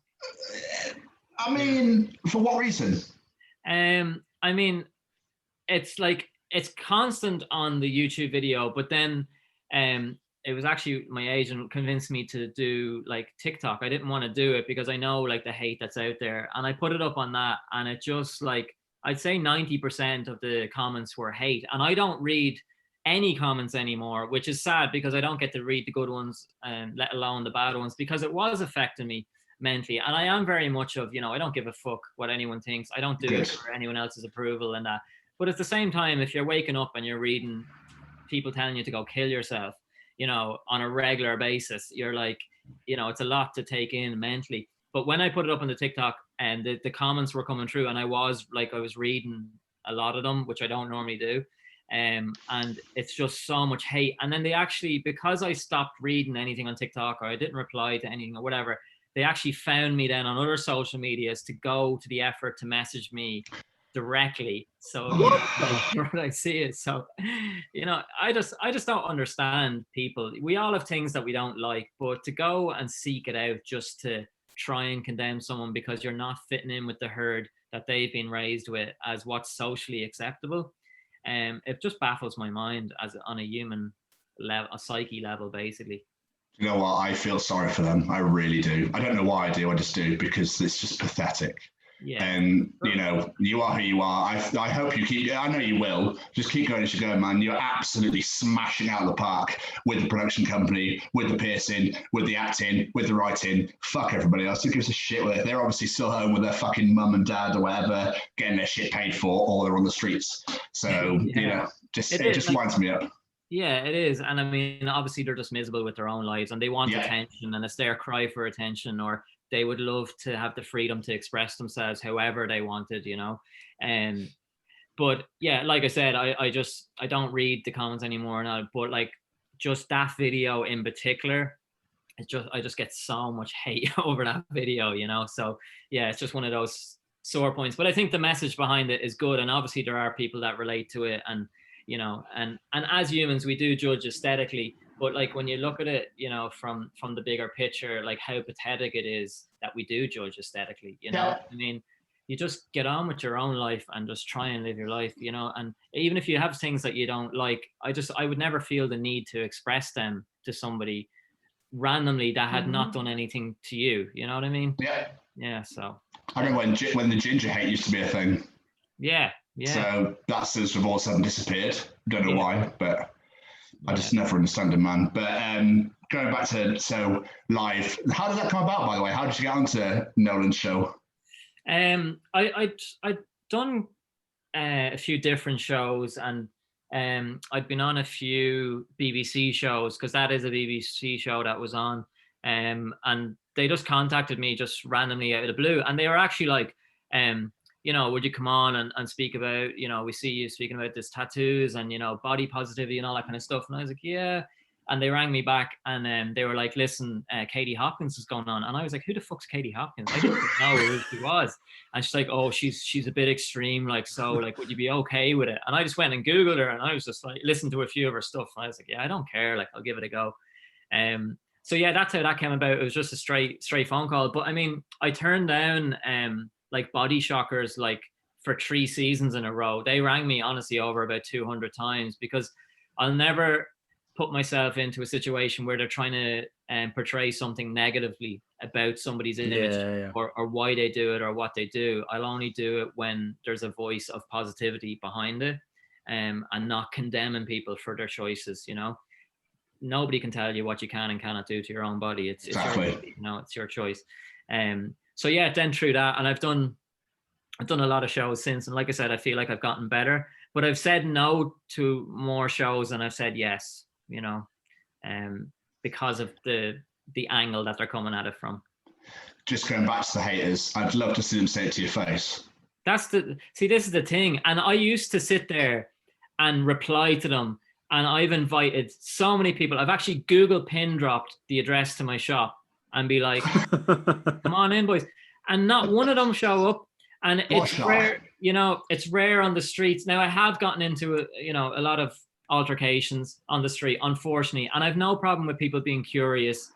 [SPEAKER 3] I mean, for what reason?
[SPEAKER 2] I mean, it's constant on the YouTube video, but then it was actually my agent convinced me to do like TikTok. I didn't want to do it because I know like the hate that's out there, and I put it up on that, and it just, like, I'd say 90% of the comments were hate, and I don't read any comments anymore, which is sad because I don't get to read the good ones, let alone the bad ones, because it was affecting me mentally. And I am very much of, you know, I don't give a fuck what anyone thinks. I don't do it for anyone else's approval and that. But at the same time, if you're waking up and you're reading people telling you to go kill yourself, you know, on a regular basis, you're like, you know, it's a lot to take in mentally. But when I put it up on the TikTok and the comments were coming through, and I was reading a lot of them, which I don't normally do. And it's just so much hate. And then they actually, because I stopped reading anything on TikTok or I didn't reply to anything or whatever, they actually found me then on other social medias to go to the effort to message me directly. So when I see it, so, you know, I just don't understand people. We all have things that we don't like, but to go and seek it out just to try and condemn someone because you're not fitting in with the herd that they've been raised with as what's socially acceptable, it just baffles my mind as on a human level, a psyche level, basically.
[SPEAKER 3] You know what? I feel sorry for them. I really do. I don't know why I do. I just do, because it's just pathetic.
[SPEAKER 2] Yeah.
[SPEAKER 3] And, you know, you are who you are. I hope you keep, I know you will. Just keep going as you go, man. You're absolutely smashing out of the park with the production company, with the piercing, with the acting, with the writing. Fuck everybody else. Who gives a shit with it? They're obviously still home with their fucking mum and dad or whatever, getting their shit paid for, or they're on the streets. So, you know, it just winds me up.
[SPEAKER 2] Yeah, it is. And I mean, obviously they're just miserable with their own lives and they want attention, and it's their cry for attention, or they would love to have the freedom to express themselves however they wanted, you know. But yeah, like I said, I don't read the comments anymore now, but like just that video in particular, I just get so much hate over that video, you know. So yeah, it's just one of those sore points. But I think the message behind it is good, and obviously there are people that relate to it, and you know, and as humans we do judge aesthetically, but like when you look at it, you know, from the bigger picture, like how pathetic it is that we do judge aesthetically, you know. I mean, you just get on with your own life and just try and live your life, you know. And even if you have things that you don't like, I would never feel the need to express them to somebody randomly that had not done anything to you. You know what I mean? Yeah. So
[SPEAKER 3] I remember when the ginger hate used to be a thing.
[SPEAKER 2] Yeah.
[SPEAKER 3] So that since all of a sudden disappeared. Don't know why, but I just never understand it, man. But going back to live, how did that come about, by the way? How did you get onto Nolan's show?
[SPEAKER 2] I'd done a few different shows, and I'd been on a few BBC shows, because that is a BBC show that was on, and they just contacted me just randomly out of the blue, and they were actually like, you know, would you come on and speak about, you know, we see you speaking about this tattoos and, you know, body positivity and all that kind of stuff. And I was like, yeah. And they rang me back, and they were like, listen, Katie Hopkins is going on. And I was like, who the fuck's Katie Hopkins? I didn't know who she was. And she's like, oh, she's a bit extreme. Like, so like, would you be okay with it? And I just went and Googled her, and I was just like, listened to a few of her stuff. And I was like, yeah, I don't care. Like, I'll give it a go. So yeah, that's how that came about. It was just a straight phone call. But I mean, I turned down like Body Shockers like for 3 seasons in a row. They rang me honestly over about 200 times, because I'll never put myself into a situation where they're trying to portray something negatively about somebody's image or why they do it or what they do. I'll only do it when there's a voice of positivity behind it, and not condemning people for their choices. You know, nobody can tell you what you can and cannot do to your own body. It's
[SPEAKER 3] Exactly.
[SPEAKER 2] your body, you know, it's your choice. So yeah, then through that, and I've done a lot of shows since, and like I said, I feel like I've gotten better, but I've said no to more shows than I've said yes, you know, because of the angle that they're coming at it from.
[SPEAKER 3] Just going back to the haters, I'd love to see them say it to your face.
[SPEAKER 2] This is the thing. And I used to sit there and reply to them, and I've invited so many people. I've actually Google pin dropped the address to my shop and be like, come on in, boys. And not one of them show up. And it's rare, you know, it's rare on the streets. Now, I have gotten into, you know, a lot of altercations on the street, unfortunately. And I've no problem with people being curious.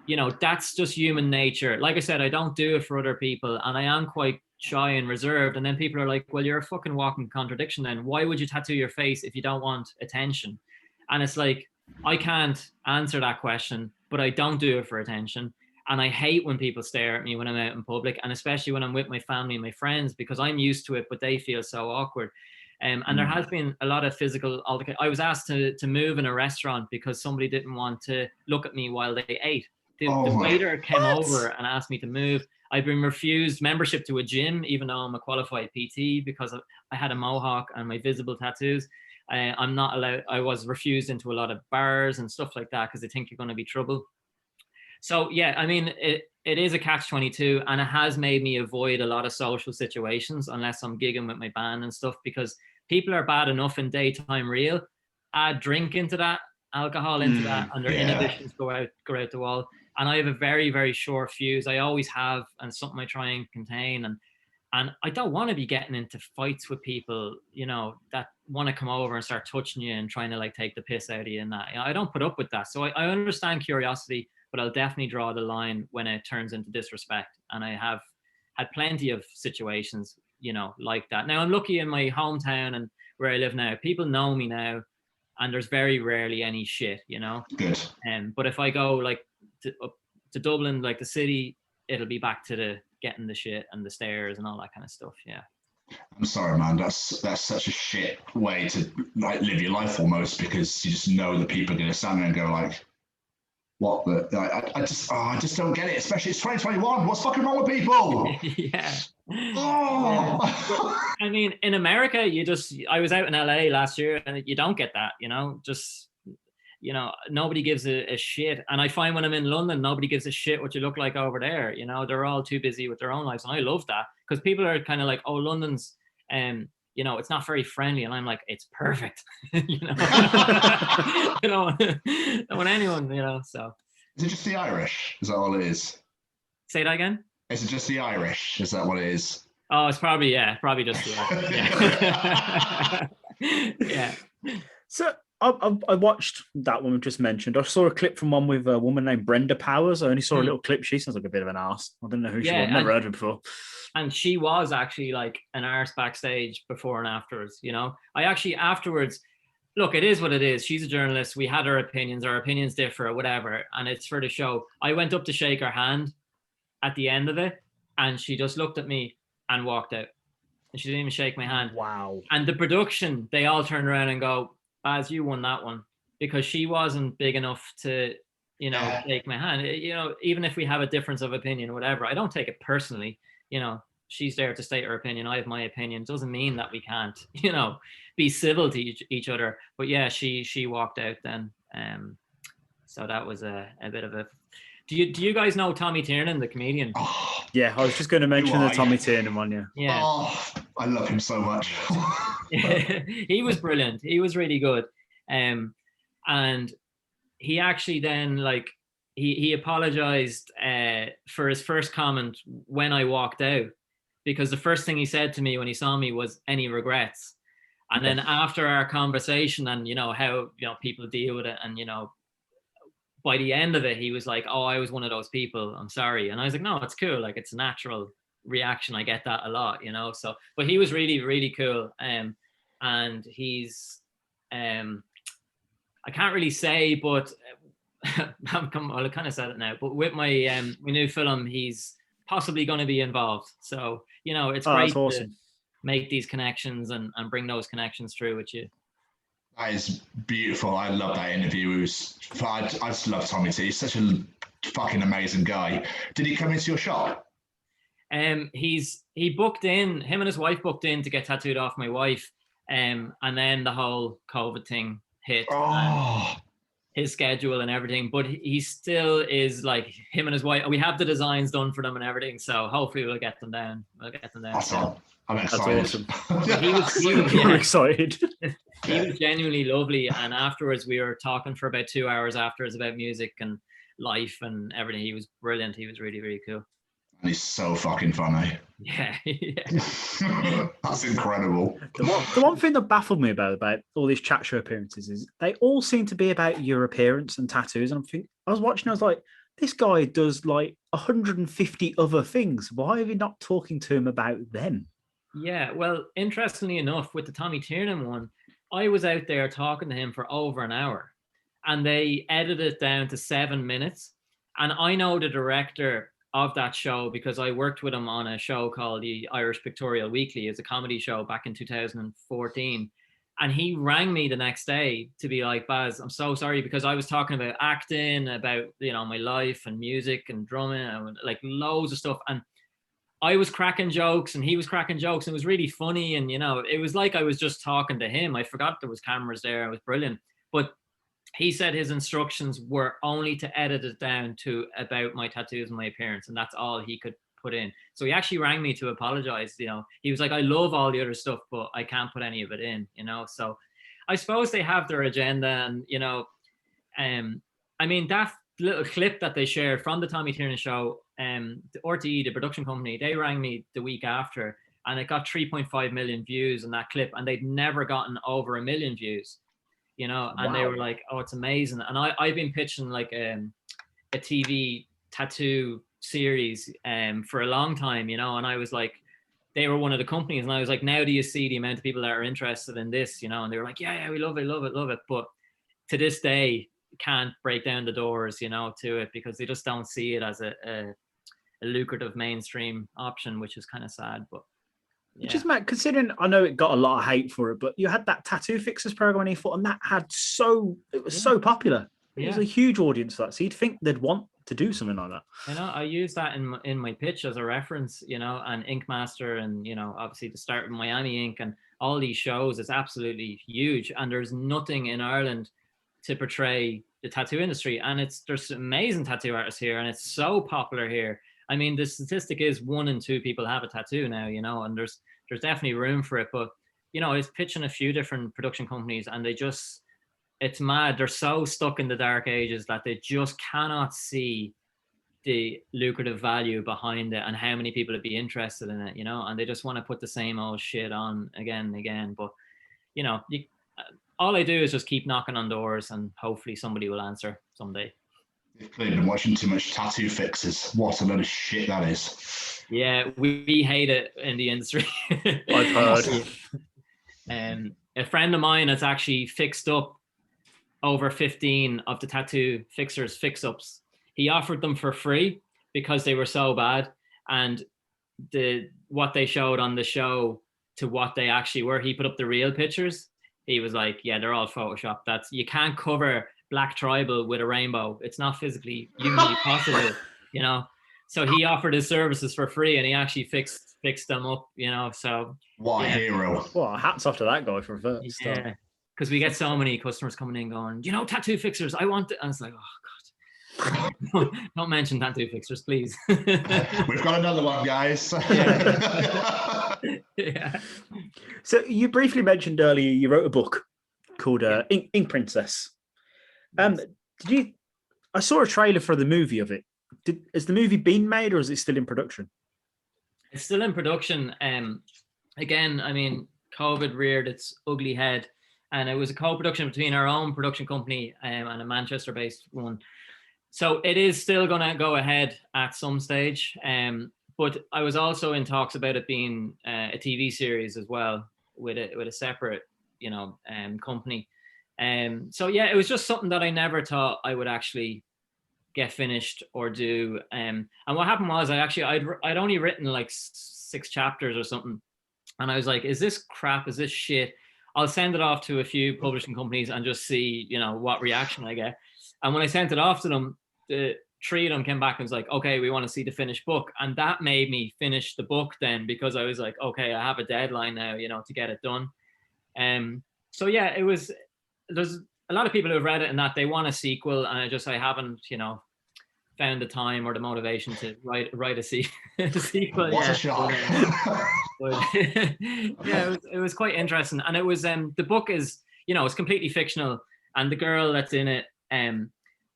[SPEAKER 2] You know, that's just human nature. Like I said, I don't do it for other people. And I am quite shy and reserved. And then people are like, well, you're a fucking walking contradiction then. Why would you tattoo your face if you don't want attention? And it's like, I can't answer that question, but I don't do it for attention. And I hate when people stare at me when I'm out in public, and especially when I'm with my family and my friends, because I'm used to it, but they feel so awkward. And there has been a lot of physical altercation. I was asked to move in a restaurant because somebody didn't want to look at me while they ate. The waiter came over and asked me to move. I've been refused membership to a gym, even though I'm a qualified PT, because I had a mohawk and my visible tattoos. I'm not allowed. I was refused into a lot of bars and stuff like that because they think you're going to be trouble. So yeah, I mean, it is a catch-22, and it has made me avoid a lot of social situations unless I'm gigging with my band and stuff, because people are bad enough in daytime real. Add drink into that, alcohol into that, and their inhibitions go out the wall. And I have a very, very short fuse. I always have, and something I try and contain. And I don't want to be getting into fights with people, you know, that want to come over and start touching you and trying to like take the piss out of you and that. You know, I don't put up with that. So I understand curiosity, but I'll definitely draw the line when it turns into disrespect. And I have had plenty of situations, you know, like that. Now, I'm lucky in my hometown and where I live now, people know me now, and there's very rarely any shit, you know.
[SPEAKER 3] Good.
[SPEAKER 2] But if I go like up to Dublin, like the city, it'll be back to the getting the shit and the stares and all that kind of stuff. Yeah.
[SPEAKER 3] I'm sorry, man. That's such a shit way to like live your life almost, because you just know that people are going to stand there and go like, what the? I just don't get it. Especially it's 2021. What's fucking wrong with people?
[SPEAKER 2] Yeah.
[SPEAKER 3] Oh.
[SPEAKER 2] I mean, in America, I was out in LA last year, and you don't get that. You know, just, you know, nobody gives a shit. And I find when I'm in London, nobody gives a shit what you look like over there. You know, they're all too busy with their own lives, and I love that, because people are kind of like, oh, London's you know, it's not very friendly, and I'm like, it's perfect. You know, you know, I don't want anyone, you know. So
[SPEAKER 3] is it just the Irish? Is that all it is?
[SPEAKER 2] Say that again.
[SPEAKER 3] Is it just the Irish? Is that what it is?
[SPEAKER 2] Oh, it's probably just the Irish. Yeah. Yeah.
[SPEAKER 1] So I watched that one we just mentioned. I saw a clip from one with a woman named Brenda Powers. I only saw a little clip. She sounds like a bit of an arse. I didn't know who she was. Never heard of her before.
[SPEAKER 2] And she was actually like an arse backstage before and afterwards, you know. I actually afterwards, look, it is what it is. She's a journalist. We had our opinions differ or whatever. And it's for the show. I went up to shake her hand at the end of it. And she just looked at me and walked out. And she didn't even shake my hand.
[SPEAKER 1] Wow.
[SPEAKER 2] And the production, they all turned around and go, Baz, you won that one. Because she wasn't big enough to, you know, shake my hand. You know, even if we have a difference of opinion or whatever, I don't take it personally. You know, she's there to state her opinion. I have my opinion. It doesn't mean that we can't, you know, be civil to each other. But yeah, she walked out then. So that was a bit of a... Do you guys know Tommy Tiernan, the comedian?
[SPEAKER 3] Oh,
[SPEAKER 1] yeah, I was just going to mention the Tommy Tiernan one,
[SPEAKER 2] yeah.
[SPEAKER 3] Oh, I love him so much.
[SPEAKER 2] He was brilliant. He was really good. And he actually then, like, he apologized for his first comment when I walked out, because the first thing he said to me when he saw me was, any regrets? And then after our conversation and, you know, how, you know, people deal with it, and, you know, by the end of it, he was like, oh, I was one of those people. I'm sorry. And I was like, no, it's cool. Like, it's a natural reaction. I get that a lot, you know? So, but he was really, really cool. And he's, I can't really say, but I kind of said it now, but with my new film, he's possibly going to be involved. So, you know, it's great
[SPEAKER 1] awesome
[SPEAKER 2] to make these connections and bring those connections through with you.
[SPEAKER 3] That is beautiful. I love that interview. I just love Tommy T. He's such a fucking amazing guy. Did he come into your shop?
[SPEAKER 2] He booked in, him and his wife booked in to get tattooed off my wife. And then the whole COVID thing hit.
[SPEAKER 3] Oh.
[SPEAKER 2] His schedule and everything, but he still is like, him and his wife, we have the designs done for them and everything, so hopefully we'll get them down. I'm excited.
[SPEAKER 1] That's awesome.
[SPEAKER 2] We're
[SPEAKER 1] excited.
[SPEAKER 2] He was genuinely lovely, and afterwards we were talking for about 2 hours afterwards about music and life and everything. He was brilliant. He was really, really cool.
[SPEAKER 3] And he's so fucking funny.
[SPEAKER 2] Yeah.
[SPEAKER 3] That's incredible.
[SPEAKER 1] The one thing that baffled me about all these chat show appearances is they all seem to be about your appearance and tattoos. And I was watching, I was like, this guy does like 150 other things. Why are we not talking to him about them?
[SPEAKER 2] Yeah, well, interestingly enough, with the Tommy Tiernan one, I was out there talking to him for over an hour, and they edited it down to 7 minutes. And I know the director of that show because I worked with him on a show called the Irish Pictorial Weekly. It's a comedy show back in 2014. And he rang me the next day to be like, Baz, I'm so sorry, because I was talking about acting, about, you know, my life and music and drumming and like loads of stuff. And I was cracking jokes and he was cracking jokes. And it was really funny. And, you know, it was like I was just talking to him. I forgot there was cameras there. It was brilliant. But he said his instructions were only to edit it down to about my tattoos and my appearance. And that's all he could put in. So he actually rang me to apologize. You know, he was like, I love all the other stuff, but I can't put any of it in, you know? So I suppose they have their agenda. And, you know, I mean, that little clip that they shared from the Tommy Tiernan show, the RTE, the production company, they rang me the week after and it got 3.5 million views in that clip. And they'd never gotten over 1 million views. You know, and They were like, oh, it's amazing. And I've been pitching like a TV tattoo series for a long time, you know, and I was like, they were one of the companies, and I was like, now do you see the amount of people that are interested in this, you know? And they were like, yeah, we love it. But to this day, can't break down the doors, you know, to it, because they just don't see it as a lucrative mainstream option, which is kind of sad. But yeah.
[SPEAKER 1] Which is mad, considering I know it got a lot of hate for it, but you had that Tattoo Fixers program and and that had so popular. It was a huge audience for that. So you'd think they'd want to do something like that.
[SPEAKER 2] You know, I use that in my pitch as a reference, you know, and Ink Master and, you know, obviously the start with Miami Ink and all these shows is absolutely huge. And there's nothing in Ireland to portray the tattoo industry. And there's amazing tattoo artists here and it's so popular here. I mean, the statistic is 1 in 2 people have a tattoo now, you know, and there's definitely room for it. But, you know, it's pitching a few different production companies and it's mad. They're so stuck in the dark ages that they just cannot see the lucrative value behind it and how many people would be interested in it, you know, and they just want to put the same old shit on again and again. But, you know, all I do is just keep knocking on doors, and hopefully somebody will answer someday.
[SPEAKER 3] You've clearly been watching too much Tattoo Fixers. What a load of shit that is.
[SPEAKER 2] Yeah, we hate it in the industry.
[SPEAKER 1] I've heard.
[SPEAKER 2] A friend of mine has actually fixed up over 15 of the Tattoo Fixers fix-ups. He offered them for free because they were so bad, and what they showed on the show to what they actually were, he put up the real pictures. He was like, yeah, they're all Photoshopped. You can't cover black tribal with a rainbow. It's not physically humanly possible, you know. So he offered his services for free, and he actually fixed them up, you know. So
[SPEAKER 3] what a hero!
[SPEAKER 1] Well, hats off to that guy for a first start.
[SPEAKER 2] Because we get so many customers coming in going, you know, Tattoo Fixers, I want it. And it's like, oh God, don't mention Tattoo Fixers, please.
[SPEAKER 3] We've got another one, guys.
[SPEAKER 2] Yeah.
[SPEAKER 1] So you briefly mentioned earlier you wrote a book called Ink Princess. I saw a trailer for the movie of it. Has the movie been made, or is it still in production? It's
[SPEAKER 2] still in production. Again, I mean, COVID reared its ugly head, and it was a co-production between our own production company and a Manchester-based one. So it is still going to go ahead at some stage. But I was also in talks about it being a TV series as well with a separate, you know, company. So yeah, it was just something that I never thought I would actually get finished or do. And what happened was I'd only written like 6 chapters or something, and I was like, is this crap? Is this shit? I'll send it off to a few publishing companies and just see, you know, what reaction I get. And when I sent it off to them, the 3 of them came back and was like, okay, we want to see the finished book. And that made me finish the book then, because I was like, okay, I have a deadline now, you know, to get it done. So yeah, there's a lot of people who have read it and that they want a sequel, and I haven't, you know, found the time or the motivation to write a sequel.
[SPEAKER 3] What a shock.
[SPEAKER 2] Yeah, it was quite interesting. And it was, the book is, you know, it's completely fictional. And the girl that's in it,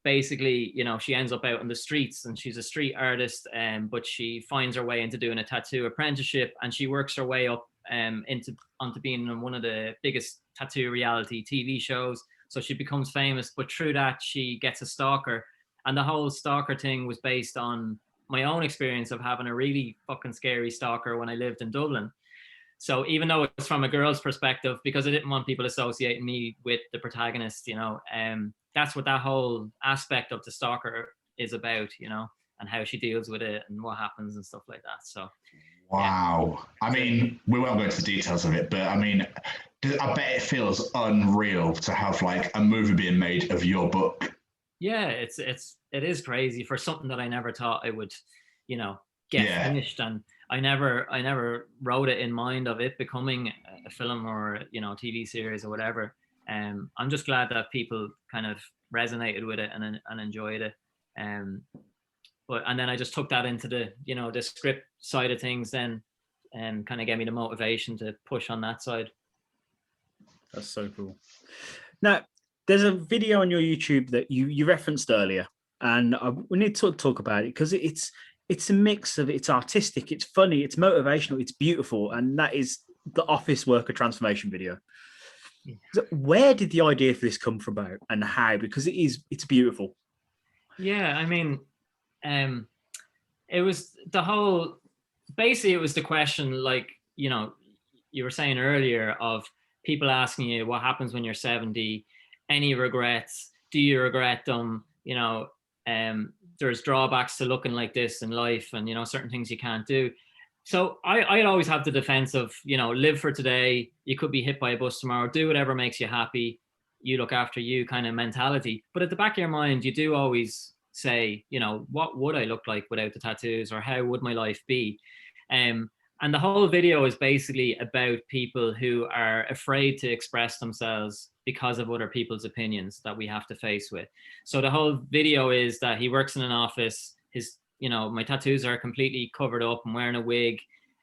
[SPEAKER 2] basically, you know, she ends up out in the streets, and she's a street artist, but she finds her way into doing a tattoo apprenticeship, and she works her way up onto being in one of the biggest tattoo reality TV shows. So she becomes famous, but through that she gets a stalker, and the whole stalker thing was based on my own experience of having a really fucking scary stalker when I lived in Dublin. So even though it's from a girl's perspective, because I didn't want people associating me with the protagonist, you know, that's what that whole aspect of the stalker is about, you know, and how she deals with it and what happens and stuff like that. So
[SPEAKER 3] wow. Yeah. I mean, we won't go into the details of it, but I mean, I bet it feels unreal to have like a movie being made of your book.
[SPEAKER 2] Yeah, it is crazy for something that I never thought I would, you know, get finished. And I never wrote it in mind of it becoming a film or, you know, TV series or whatever. I'm just glad that people kind of resonated with it and enjoyed it. And then I just took that into the, you know, the script side of things then, and kind of gave me the motivation to push on that side.
[SPEAKER 1] That's so cool. Now, there's a video on your YouTube that you referenced earlier, and we need to talk about it because it's a mix of, it's artistic, it's funny, it's motivational, it's beautiful, and that is the office worker transformation video. So where did the idea for this come from about, and how? Because it's beautiful.
[SPEAKER 2] Yeah, I mean, it was basically it was the question, like, you know, you were saying earlier, of people asking you what happens when you're 70, any regrets, do you regret them, you know, there's drawbacks to looking like this in life, and, you know, certain things you can't do. So I'd always have the defense of, you know, live for today, you could be hit by a bus tomorrow, do whatever makes you happy, you look after you kind of mentality. But at the back of your mind, you do always say, you know, what would I look like without the tattoos, or how would my life be? And the whole video is basically about people who are afraid to express themselves because of other people's opinions that we have to face with. So the whole video is that he works in an office, you know, my tattoos are completely covered up, I'm wearing a wig,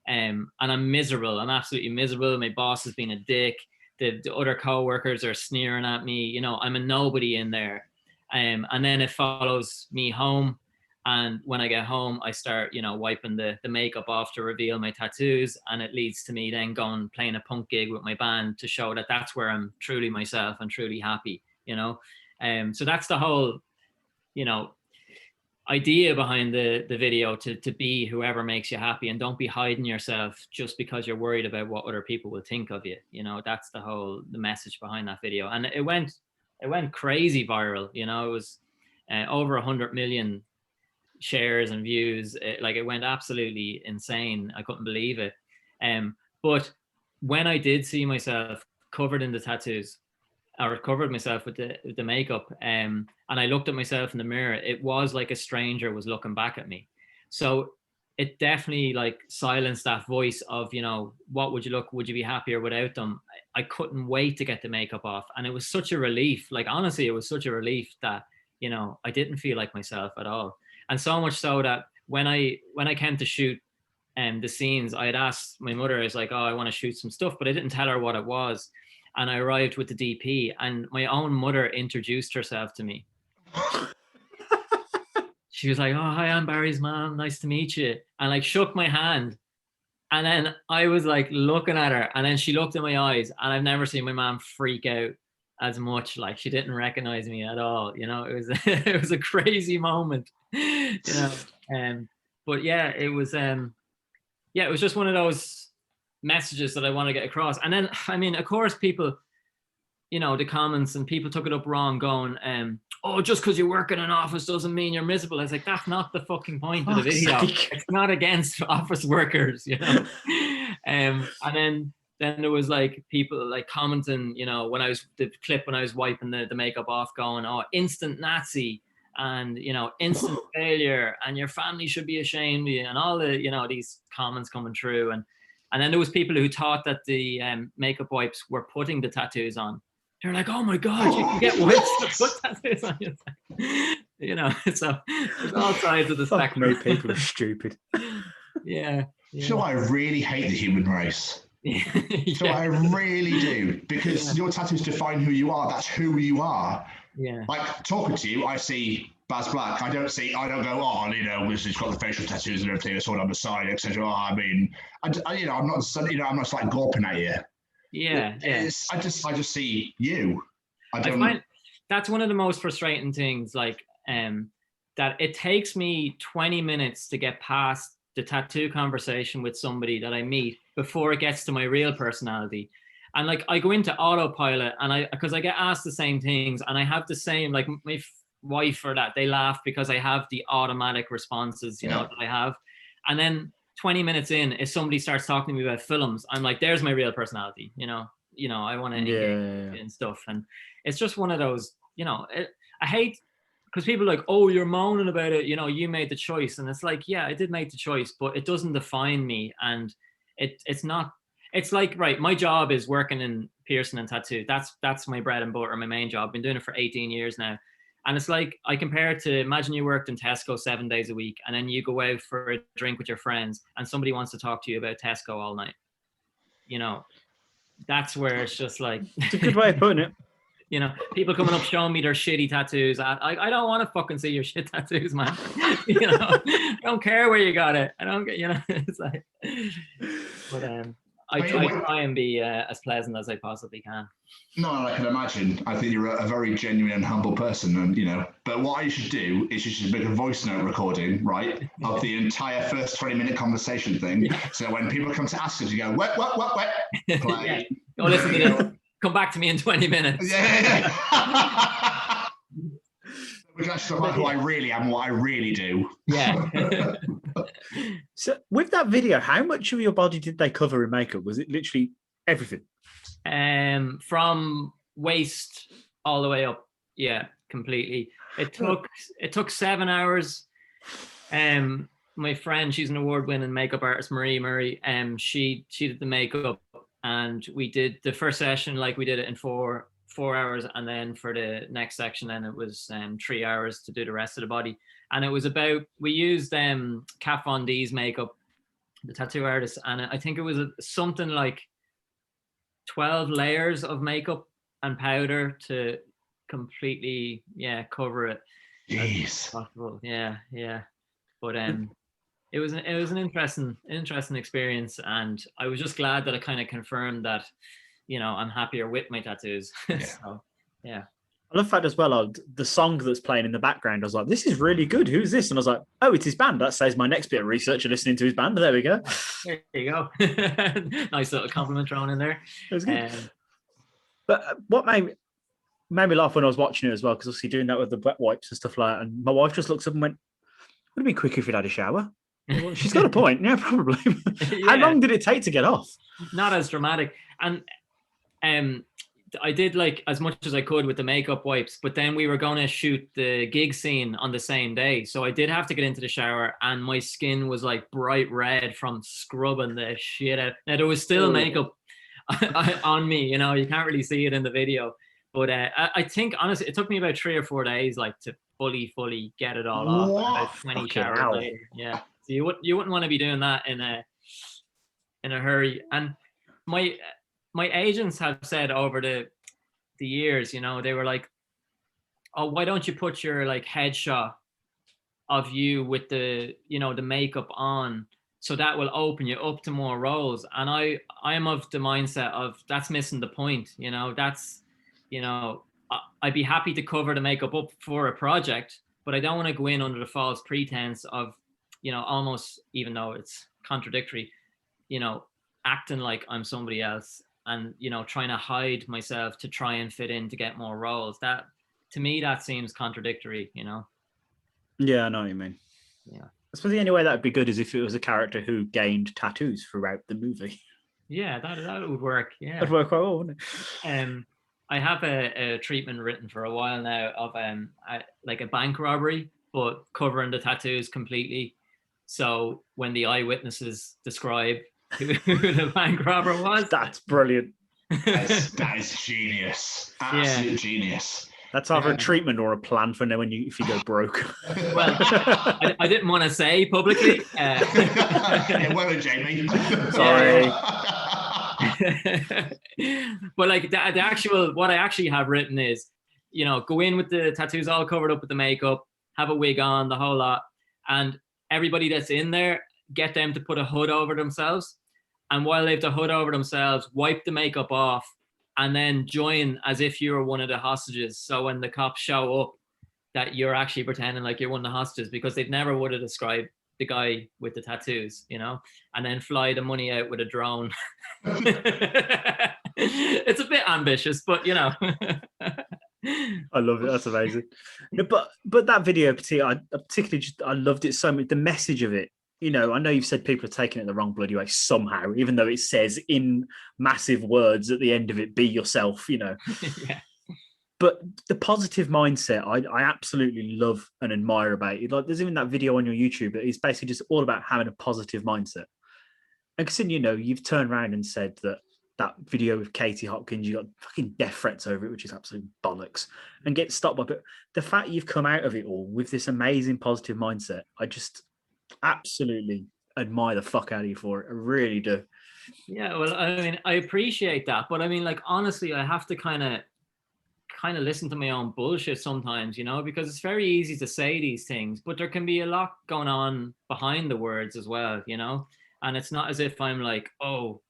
[SPEAKER 2] and I'm miserable. I'm absolutely miserable. My boss has been a dick. The other co-workers are sneering at me. You know, I'm a nobody in there. And then it follows me home, And when I get home, I start, wiping the makeup off to reveal my tattoos. And it leads to me then going playing a punk gig with my band to show that that's where I'm truly myself and truly happy, So that's the whole, idea behind the video, to be whoever makes you happy, and don't be hiding yourself just because you're worried about what other people will think of you. That's the message behind that video. And it went crazy viral. It was over 100 million shares and views. It went absolutely insane. I couldn't believe it. But when I did see myself covered in the tattoos, or covered myself with the makeup, and I looked at myself in the mirror, it was like a stranger was looking back at me. So it definitely silenced that voice of, what would you be happier without them? I couldn't wait to get the makeup off. And it was such a relief. Honestly, it was such a relief that, I didn't feel like myself at all. And so much so that when I came to shoot the scenes, I had asked my mother, I was like, oh, I want to shoot some stuff, but I didn't tell her what it was. And I arrived with the DP, and my own mother introduced herself to me. She was like, oh, hi, I'm Barry's mom. Nice to meet you. And shook my hand. And then I was looking at her, and then she looked in my eyes, and I've never seen my mom freak out as much. She didn't recognize me at all. It was, it was a crazy moment, but yeah, it was just one of those messages that I want to get across. And then, of course, people, the comments, and people took it up wrong, going, oh, just because you work in an office doesn't mean you're miserable. I was like, that's not the fucking point of the video. It's not against office workers, and then there was people commenting, when I was wiping the makeup off, going, oh, instant Nazi, and instant failure, and your family should be ashamed of you, and all the these comments coming through. And then there was people who thought that the makeup wipes were putting the tattoos on. They're like, oh my God, you can get wipes to put tattoos on. So there's all sides of the spectrum.
[SPEAKER 1] People are stupid.
[SPEAKER 2] Yeah.
[SPEAKER 3] So I really hate the human race. So I really do, because your tattoos define who you are. That's who you are.
[SPEAKER 2] Yeah.
[SPEAKER 3] Talking to you, I see Baz Black. I don't go, oh, he's got the facial tattoos and everything, it's all on the side, etc. I'm not gawping at you.
[SPEAKER 2] Yeah.
[SPEAKER 3] I just see you.
[SPEAKER 2] I find that's one of the most frustrating things, that it takes me 20 minutes to get past the tattoo conversation with somebody that I meet before it gets to my real personality. And I go into autopilot, and because I get asked the same things, and I have the same, my wife, for that, they laugh because I have the automatic responses, that I have. And then 20 minute in, if somebody starts talking to me about films, I'm like, there's my real personality, I want to engage in stuff. And it's just one of those, I hate, because people are like, oh, you're moaning about it, you made the choice. And it's like, yeah, I did make the choice, but it doesn't define me. And it's not, it's right, my job is working in piercing and tattoo. That's my bread and butter, my main job. I've been doing it for 18 years now. And it's I compare it to, imagine you worked in Tesco 7 days a week, and then you go out for a drink with your friends, and somebody wants to talk to you about Tesco all night. That's where it's just
[SPEAKER 1] it's a good way of putting it.
[SPEAKER 2] People coming up showing me their shitty tattoos. I don't want to fucking see your shit tattoos, man. I don't care where you got it. I don't get, it's but I try and be as pleasant as I possibly can.
[SPEAKER 3] No, I can imagine. I think you're a very genuine and humble person, and but what you should do is you should make a voice note recording, right, of the entire first 20-minute conversation thing. Yeah. So when people come to ask us, you go, wet, play.
[SPEAKER 2] Yeah. Go listen to this. Come back to me in 20 minutes.
[SPEAKER 3] Yeah. We can actually talk about who I really am, what I really do.
[SPEAKER 2] Yeah.
[SPEAKER 1] So with that video, how much of your body did they cover in makeup? Was it literally everything?
[SPEAKER 2] From waist all the way up. Yeah, completely. It took 7 hours. My friend, she's an award-winning makeup artist, Marie Murray. She did the makeup, and we did the first session, we did it in four hours, and then for the next section, then it was 3 hours to do the rest of the body. And it was we used Kat Von D's makeup, the tattoo artist, and I think it was something like 12 layers of makeup and powder to completely cover it.
[SPEAKER 3] Jeez.
[SPEAKER 2] Possible. Yeah. But it was an interesting experience, and I was just glad that I kind of confirmed that, you know, I'm happier with my tattoos. So yeah.
[SPEAKER 1] I love the fact as well, the song that's playing in the background, I was like, this is really good. Who's this? And I was like, oh, it's his band. That saves my nenext bit of research of listening to his band. There we go.
[SPEAKER 2] There you go. Nice little compliment thrown in there.
[SPEAKER 1] It was good. But what made me laugh when I was watching it as well, because obviously doing that with the wet wipes and stuff like that, and my wife just looks up and went, would it be quicker if you'd had a shower? Well, she's got a point. Yeah, probably. How long did it take to get off?
[SPEAKER 2] Not as dramatic. And I did like as much as I could with the makeup wipes, but then we were going to shoot the gig scene on the same day. So I did have to get into the shower, and my skin was like bright red from scrubbing the shit out. Now, there was still makeup on me, you know, you can't really see it in the video. But I think, honestly, it took me about 3 or 4 days like to fully get it all off. About 20 showers later. Yeah. So you wouldn't want to be doing that in a hurry. And my agents have said over the years, you know, they were like, oh, why don't you put your like headshot of you with the, you know, the makeup on, so that will open you up to more roles. And I am of the mindset of that's missing the point, you know. That's, you know, I'd be happy to cover the makeup up for a project, but I don't want to go in under the false pretense of, you know, almost, even though it's contradictory, you know, acting like I'm somebody else and, you know, trying to hide myself to try and fit in to get more roles. That, to me, that seems contradictory, you know?
[SPEAKER 1] Yeah, I know what you mean.
[SPEAKER 2] Yeah.
[SPEAKER 1] I suppose the only way that would be good is if it was a character who gained tattoos throughout the movie.
[SPEAKER 2] Yeah, that would work. Yeah.
[SPEAKER 1] That'd work quite well, wouldn't it?
[SPEAKER 2] I have a treatment written for a while now of like a bank robbery, but covering the tattoos completely. So when the eyewitnesses describe who the bank robber was,
[SPEAKER 1] that's brilliant.
[SPEAKER 3] That is genius. Absolute genius.
[SPEAKER 1] That's either a treatment or a plan for now if you go broke.
[SPEAKER 2] Well, I didn't want to say publicly.
[SPEAKER 3] Yeah, well, Jamie.
[SPEAKER 1] Sorry.
[SPEAKER 2] But like the actual, what I actually have written is, you know, go in with the tattoos all covered up with the makeup, have a wig on, the whole lot, and everybody that's in there, get them to put a hood over themselves. And while they have the hood over themselves, wipe the makeup off, and then join as if you were one of the hostages. So when the cops show up, that you're actually pretending like you're one of the hostages, because they never would have described the guy with the tattoos, you know, and then fly the money out with a drone. It's a bit ambitious, but you know.
[SPEAKER 1] I love it. That's amazing. No, but that video, particularly, I loved it so much. The message of it, you know, I know you've said people are taking it the wrong bloody way somehow, even though it says in massive words at the end of it, be yourself, you know.
[SPEAKER 2] Yeah.
[SPEAKER 1] But the positive mindset, I absolutely love and admire about it. Like, there's even that video on your YouTube that is basically just all about having a positive mindset. And considering, you know, you've turned around and said that video with Katie Hopkins, you got fucking death threats over it, which is absolute bollocks, and get stopped by it. The fact you've come out of it all with this amazing positive mindset, I just absolutely admire the fuck out of you for it. I really do.
[SPEAKER 2] Yeah, well, I mean, I appreciate that, but I mean, like, honestly, I have to kind of listen to my own bullshit sometimes, you know, because it's very easy to say these things, but there can be a lot going on behind the words as well, you know. And it's not as if I'm like, oh,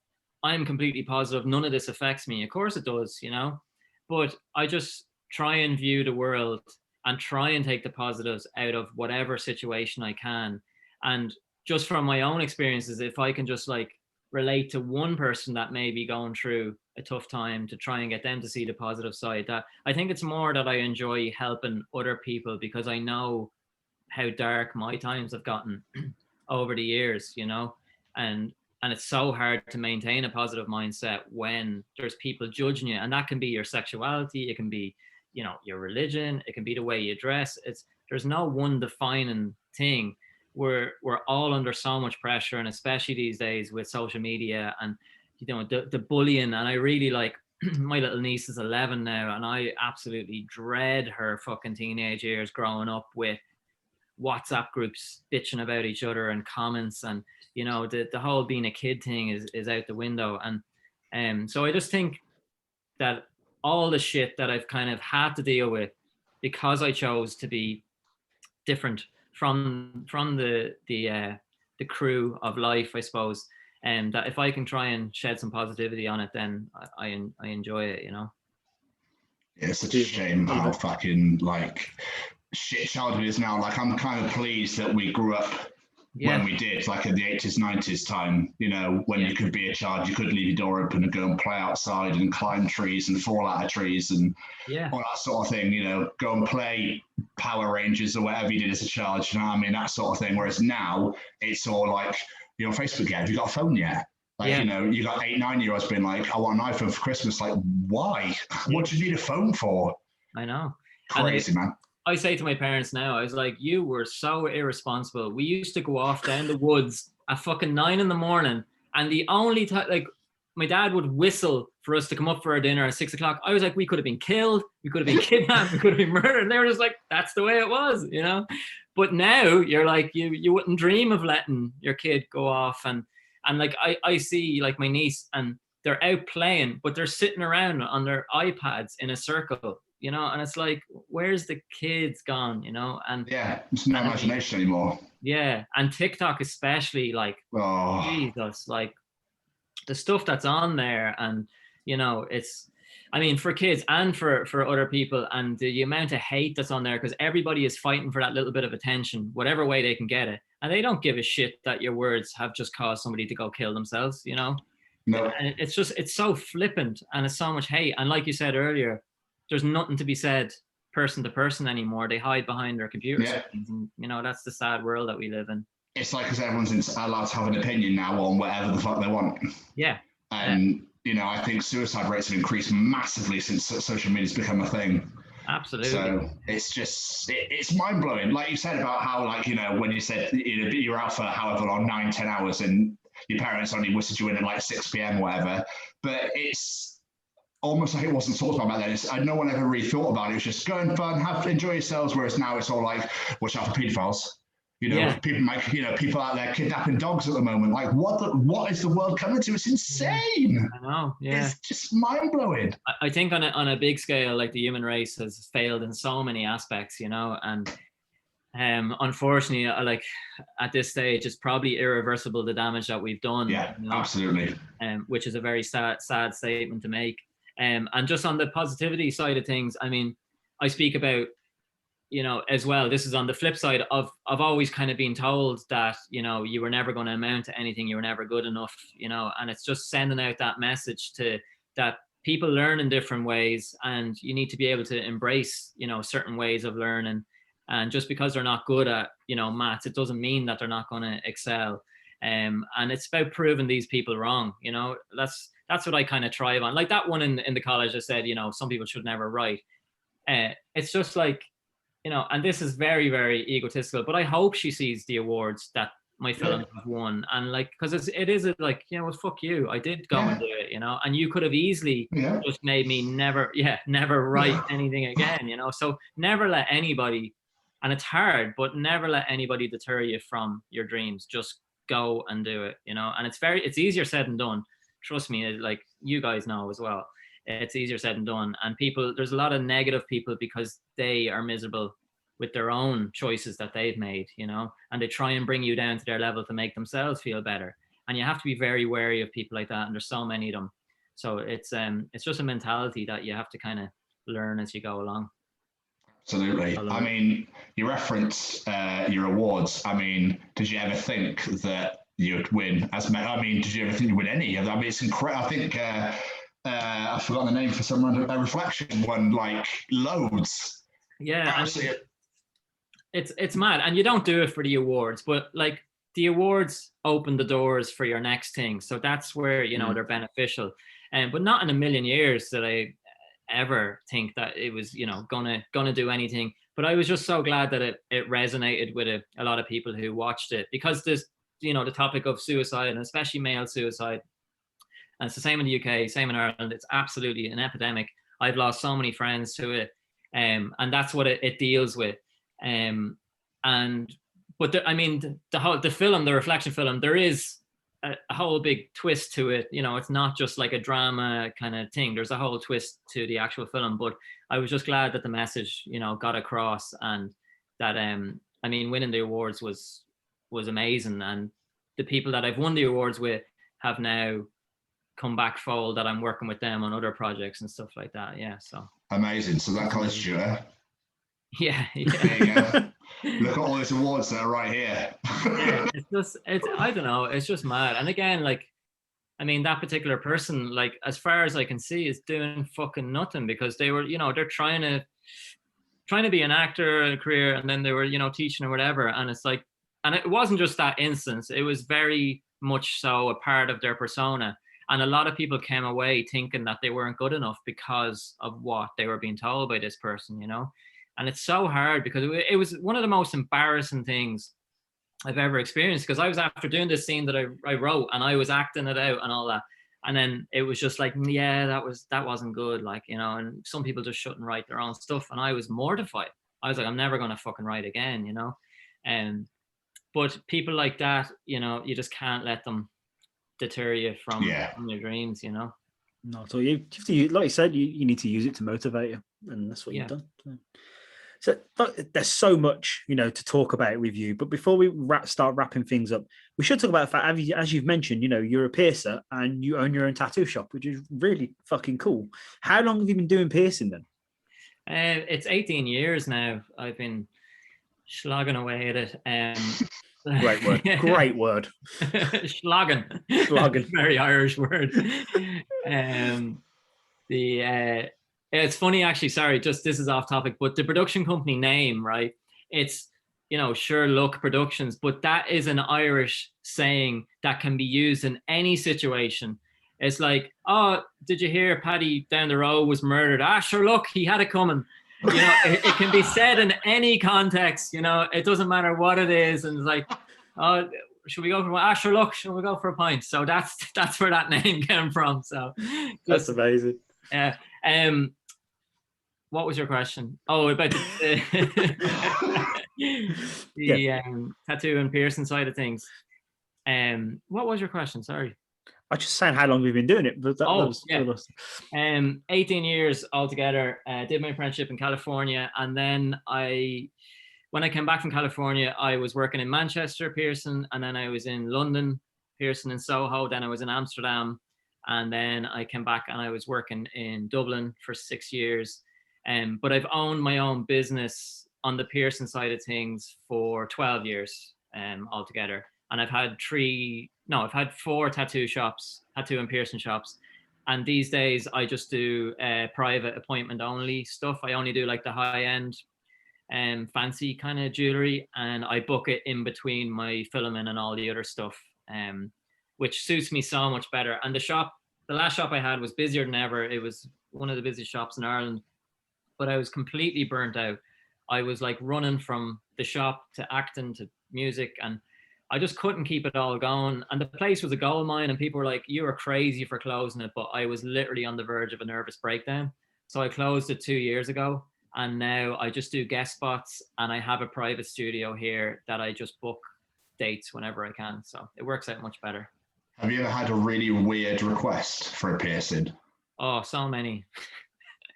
[SPEAKER 2] I'm completely positive, none of this affects me. Of course it does, you know, but I just try and view the world and try and take the positives out of whatever situation I can. And just from my own experiences, if I can just like relate to one person that may be going through a tough time, to try and get them to see the positive side, that I think it's more that I enjoy helping other people, because I know how dark my times have gotten over the years, you know, and it's so hard to maintain a positive mindset when there's people judging you. And that can be your sexuality, it can be, you know, your religion, it can be the way you dress. There's no one defining thing. We're all under so much pressure, and especially these days with social media and, you know, the bullying. And I really, like, my little niece is 11 now, and I absolutely dread her fucking teenage years growing up with WhatsApp groups bitching about each other and comments, and, you know, the whole being a kid thing is out the window. And so I just think that all the shit that I've kind of had to deal with, because I chose to be different from the crew of life, I suppose. And that if I can try and shed some positivity on it, then I enjoy it, you know.
[SPEAKER 3] Yeah, it's such a shame how fucking like shit childhood is now. Like, I'm kind of pleased that we grew up when we did, like in the 80s, 90s time, you know, when you could be a child, you could leave your door open and go and play outside and climb trees and fall out of trees and all that sort of thing, you know, go and play Power Rangers or whatever you did as a child, you know what I mean, that sort of thing. Whereas now it's all like, you know, Facebook, have you got a phone yet? Like, you know, you got 8-9-year-olds being like, I want an iPhone for Christmas. Like, why? What do you need a phone for?
[SPEAKER 2] I know.
[SPEAKER 3] Crazy, man.
[SPEAKER 2] I say to my parents now, I was like, you were so irresponsible. We used to go off down the woods at fucking 9 a.m. And the only time, like, my dad would whistle for us to come up for our dinner at 6 o'clock. I was like, we could have been killed. We could have been kidnapped. We could have been murdered. And they were just like, that's the way it was, you know? But now you're like, you wouldn't dream of letting your kid go off. And like, I see like my niece and they're out playing, but they're sitting around on their iPads in a circle, you know, and it's like, where's the kids gone, you know? And
[SPEAKER 3] there's no imagination anymore.
[SPEAKER 2] Yeah, and TikTok especially, like, Jesus, like the stuff that's on there, and you know, it's, I mean, for kids and for other people, and the amount of hate that's on there, because everybody is fighting for that little bit of attention, whatever way they can get it, and they don't give a shit that your words have just caused somebody to go kill themselves, you know?
[SPEAKER 3] No. And
[SPEAKER 2] it's just, it's so flippant, and it's so much hate, and like you said earlier, there's nothing to be said person to person anymore. They hide behind their computer screens, and you know, that's the sad world that we live in.
[SPEAKER 3] It's like, because everyone's allowed to have an opinion now on whatever the fuck they want.
[SPEAKER 2] Yeah.
[SPEAKER 3] And you know, I think suicide rates have increased massively since social media's become a thing.
[SPEAKER 2] Absolutely.
[SPEAKER 3] So it's just, it's mind blowing. Like you said about how, like, you know, when you said, you know, you're out for however long, 9-10 hours, and your parents only whistled you in at like 6 p.m. or whatever. But it's almost like it wasn't talked about back then. No one ever really thought about it. It was just go and fun, enjoy yourselves. Whereas now it's all like, watch out for pedophiles. You know, people might, you know, people out there kidnapping dogs at the moment. Like, what is the world coming to? It's insane.
[SPEAKER 2] I know. Yeah,
[SPEAKER 3] it's just mind blowing.
[SPEAKER 2] I think on a big scale, like the human race has failed in so many aspects, you know, and unfortunately, like at this stage, it's probably irreversible, the damage that we've done.
[SPEAKER 3] Yeah,
[SPEAKER 2] you know?
[SPEAKER 3] Absolutely.
[SPEAKER 2] Which is a very sad statement to make. And just on the positivity side of things, I mean, I speak about, you know, as well, this is on the flip side of always kind of being told that, you know, you were never going to amount to anything, you were never good enough, you know, and it's just sending out that message to that people learn in different ways, and you need to be able to embrace, you know, certain ways of learning. And just because they're not good at, you know, maths, it doesn't mean that they're not going to excel. And it's about proving these people wrong, you know. That's what I kind of thrive on. Like that one in the college, I said, you know, some people should never write. It's just like, you know, and this is very, very egotistical, but I hope she sees the awards that my films have won. And like, because it is like, you know, well, fuck you. I did go and do it, you know, and you could have easily just made me never write anything again, you know. So never let anybody, and it's hard, but never let anybody deter you from your dreams. Just go and do it, you know. And it's easier said than done. Trust me, like you guys know as well. It's easier said than done. And there's a lot of negative people because they are miserable with their own choices that they've made, you know, and they try and bring you down to their level to make themselves feel better. And you have to be very wary of people like that. And there's so many of them. So it's just a mentality that you have to kind of learn as you go along.
[SPEAKER 3] Absolutely. I mean, you reference your awards. I mean, did you ever think that you'd win? I mean, did you ever think you'd win any? I mean, it's incredible. I think I've forgotten the name for someone. Reflection won like loads.
[SPEAKER 2] Yeah, I mean, it's mad, and you don't do it for the awards, but like the awards open the doors for your next thing. So that's where, you know, they're beneficial. But not in a million years did I ever think that it was, you know, gonna do anything. But I was just so glad that it resonated with a lot of people who watched it, because there's, you know, the topic of suicide, and especially male suicide. And it's the same in the UK, same in Ireland. It's absolutely an epidemic. I've lost so many friends to it. And that's what it deals with. But the film, the Reflection film, there is a whole big twist to it. You know, it's not just like a drama kind of thing. There's a whole twist to the actual film. But I was just glad that the message, you know, got across, and that I mean, winning the awards was amazing, and the people that I've won the awards with have now come back fold, that I'm working with them on other projects and stuff like that. Yeah, so
[SPEAKER 3] amazing. So that close you, eh?
[SPEAKER 2] yeah.
[SPEAKER 3] There you go. Look at all those awards that are right here.
[SPEAKER 2] Yeah, it's I don't know, it's just mad. And again, like, I mean, that particular person, like, as far as I can see, is doing fucking nothing, because they were, they're trying to be an actor in a career, and then they were, teaching or whatever. And it's like, and it wasn't just that instance, it was very much so a part of their persona. And a lot of people came away thinking that they weren't good enough because of what they were being told by this person, And it's so hard, because it was one of the most embarrassing things I've ever experienced, because I was after doing this scene that I wrote, and I was acting it out and all that. And then it was just like, yeah, that wasn't good. Like, and some people just shouldn't write their own stuff. And I was mortified. I was like, I'm never going to fucking write again, But people like that, you just can't let them deter you from your dreams, No,
[SPEAKER 1] so you have to, like you said, you need to use it to motivate you, and that's what you've done. So there's so much, to talk about with you. But before we start wrapping things up, we should talk about the fact, as you've mentioned, you're a piercer and you own your own tattoo shop, which is really fucking cool. How long have you been doing piercing then?
[SPEAKER 2] It's 18 years now. I've been slogging away at it.
[SPEAKER 1] Great word. Great word.
[SPEAKER 2] Slogging. Very Irish word. It's funny, actually, sorry, just this is off topic, but the production company name, right? It's, Sure Look Productions, but that is an Irish saying that can be used in any situation. It's like, oh, did you hear Paddy down the road was murdered? Sure, look, he had it coming. It can be said in any context, it doesn't matter what it is. And it's like, oh, should we go for sure, look, should we go for a pint? So that's where that name came from. So
[SPEAKER 1] that's amazing.
[SPEAKER 2] Yeah. What was your question? Oh, about the tattoo and piercing side of things. What was your question? Sorry.
[SPEAKER 1] I just saying how long we've been doing it, but that was
[SPEAKER 2] 18 years altogether. Did my apprenticeship in California, and then when I came back from California, I was working in Manchester piercing, and then I was in London piercing in Soho. Then I was in Amsterdam, and then I came back and I was working in Dublin for 6 years. But I've owned my own business on the piercing side of things for 12 years altogether. And I've had 4 tattoo and piercing shops. And these days I just do private appointment only stuff. I only do like the high end fancy kind of jewelry, and I book it in between my filming and all the other stuff, which suits me so much better. And the last shop I had was busier than ever. It was one of the busiest shops in Ireland, but I was completely burnt out. I was like running from the shop to acting to music, and I just couldn't keep it all going. And the place was a gold mine, and people were like, you were crazy for closing it. But I was literally on the verge of a nervous breakdown. So I closed it 2 years ago. And now I just do guest spots, and I have a private studio here that I just book dates whenever I can. So it works out much better.
[SPEAKER 3] Have you ever had a really weird request for a piercing?
[SPEAKER 2] Oh, so many.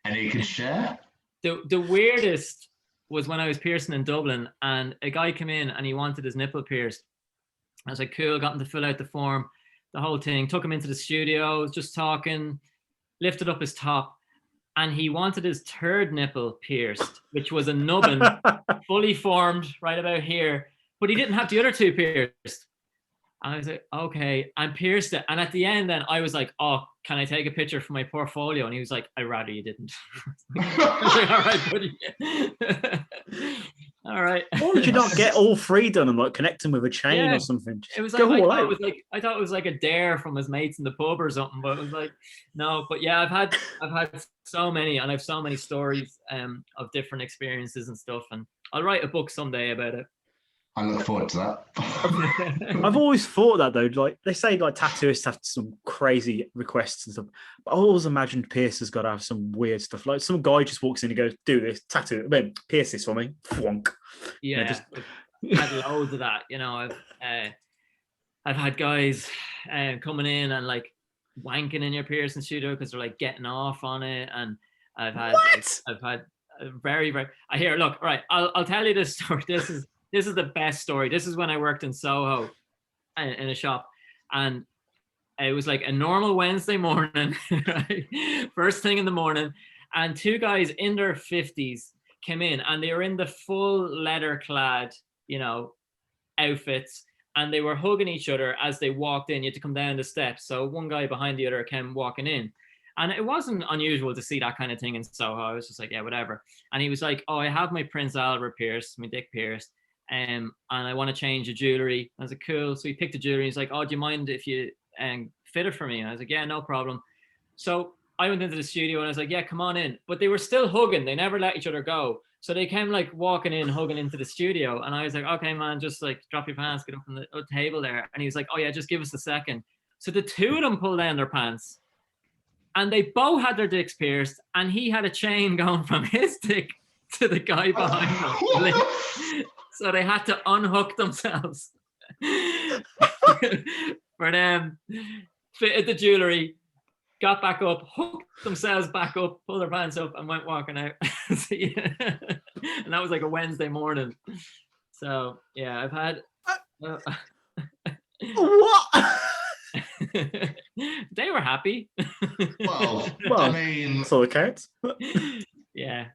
[SPEAKER 3] Any you can share?
[SPEAKER 2] The weirdest was when I was piercing in Dublin, and a guy came in and he wanted his nipple pierced. I was like, cool, got him to fill out the form, the whole thing, took him into the studio, was just talking, lifted up his top, and he wanted his third nipple pierced, which was a nubbin, fully formed right about here, but he didn't have the other 2 pierced. I was like, okay, and pierced it. And at the end then I was like, oh, can I take a picture for my portfolio? And he was like, I'd rather you didn't. I was like, all right, buddy. All right.
[SPEAKER 1] Why would you not get all 3 done and like connect them with a chain or something?
[SPEAKER 2] It was like, I thought it was like a dare from his mates in the pub or something, but it was like, no. But yeah, I've had so many, and I've so many stories of different experiences and stuff, and I'll write a book someday about it.
[SPEAKER 3] I look forward to that.
[SPEAKER 1] I've always thought that though, like they say, like tattooists have some crazy requests and stuff. But I always imagined piercers got to have some weird stuff. Like some guy just walks in and goes, "Do this, pierce this for me." Thwonk.
[SPEAKER 2] Yeah, I've had loads of that. I've had guys coming in and like wanking in your piercing studio because they're like getting off on it, and I've had very I hear. Look, all right, I'll tell you this story. This is the best story. This is when I worked in Soho in a shop, and it was like a normal Wednesday morning, right? First thing in the morning, and two guys in their 50s came in, and they were in the full leather clad, outfits, and they were hugging each other as they walked in. You had to come down the steps. So one guy behind the other came walking in. And it wasn't unusual to see that kind of thing in Soho. I was just like, yeah, whatever. And he was like, oh, I have my Prince Albert pierced, my dick pierced, and I want to change the jewelry. I was like, cool. So he picked the jewelry. He's like, oh, do you mind if you fit it for me? And I was like, yeah, no problem. So I went into the studio and I was like, yeah, come on in. But they were still hugging. They never let each other go. So they came like walking in, hugging into the studio. And I was like, okay, man, just like drop your pants, get up from the table there. And he was like, oh yeah, just give us a second. So the two of them pulled down their pants. And they both had their dicks pierced, and he had a chain going from his dick to the guy behind them. So they had to unhook themselves for them, fitted the jewelry, got back up, hooked themselves back up, pulled their pants up, and went walking out. So, yeah. And that was like a Wednesday morning. So yeah, I've had.
[SPEAKER 1] What?
[SPEAKER 2] They were happy.
[SPEAKER 3] Well, I mean,
[SPEAKER 1] so it counts.
[SPEAKER 2] Yeah.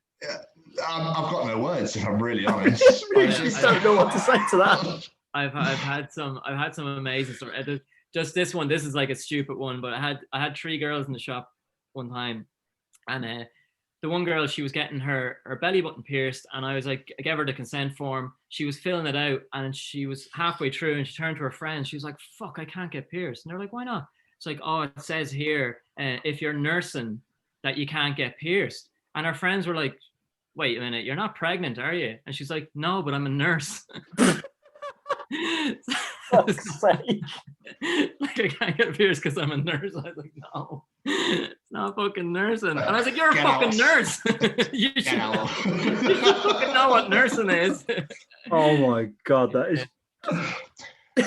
[SPEAKER 3] I've got no words, if I'm really honest.
[SPEAKER 1] I just don't know what to say to that.
[SPEAKER 2] I've had some amazing stuff. Just this one. This is like a stupid one, but I had three girls in the shop one time, and the one girl, she was getting her belly button pierced, and I was like, I gave her the consent form. She was filling it out, and she was halfway through, and she turned to her friend. She was like, "Fuck, I can't get pierced." And they're like, "Why not?" It's like, "Oh, it says here if you're nursing that you can't get pierced." And her friends were like, "Wait a minute, you're not pregnant, are you?" And she's like, "No, but I'm a nurse."
[SPEAKER 1] Fuck's sake.
[SPEAKER 2] Like, I can't get pierced because I'm a nurse. I was like, no, it's not fucking nursing. And I was like, you're a fucking nurse. You should fucking know what nursing is.
[SPEAKER 1] Oh my God, that is.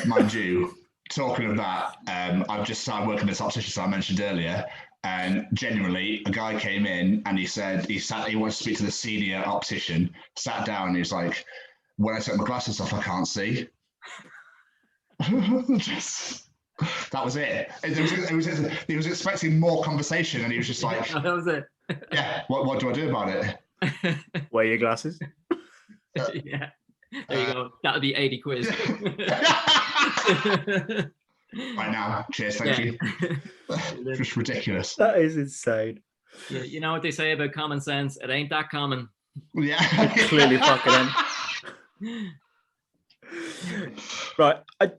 [SPEAKER 3] Mind you, talking of that, I've just started working as optician, I mentioned earlier, and genuinely, a guy came in and he said he wants to speak to the senior optician, sat down, and he was like, when I took my glasses off, I can't see. That was it. He was expecting more conversation, and he was just like,
[SPEAKER 2] that was it.
[SPEAKER 3] Yeah, what do I do about it?
[SPEAKER 1] Wear your glasses.
[SPEAKER 2] Yeah, there you go. That'll be 80 quiz.
[SPEAKER 3] Right now, cheers, thank you. Just ridiculous.
[SPEAKER 1] That is insane.
[SPEAKER 2] Yeah, you know what they say about common sense? It ain't that common.
[SPEAKER 3] Yeah,
[SPEAKER 1] clearly fucking in. Right, I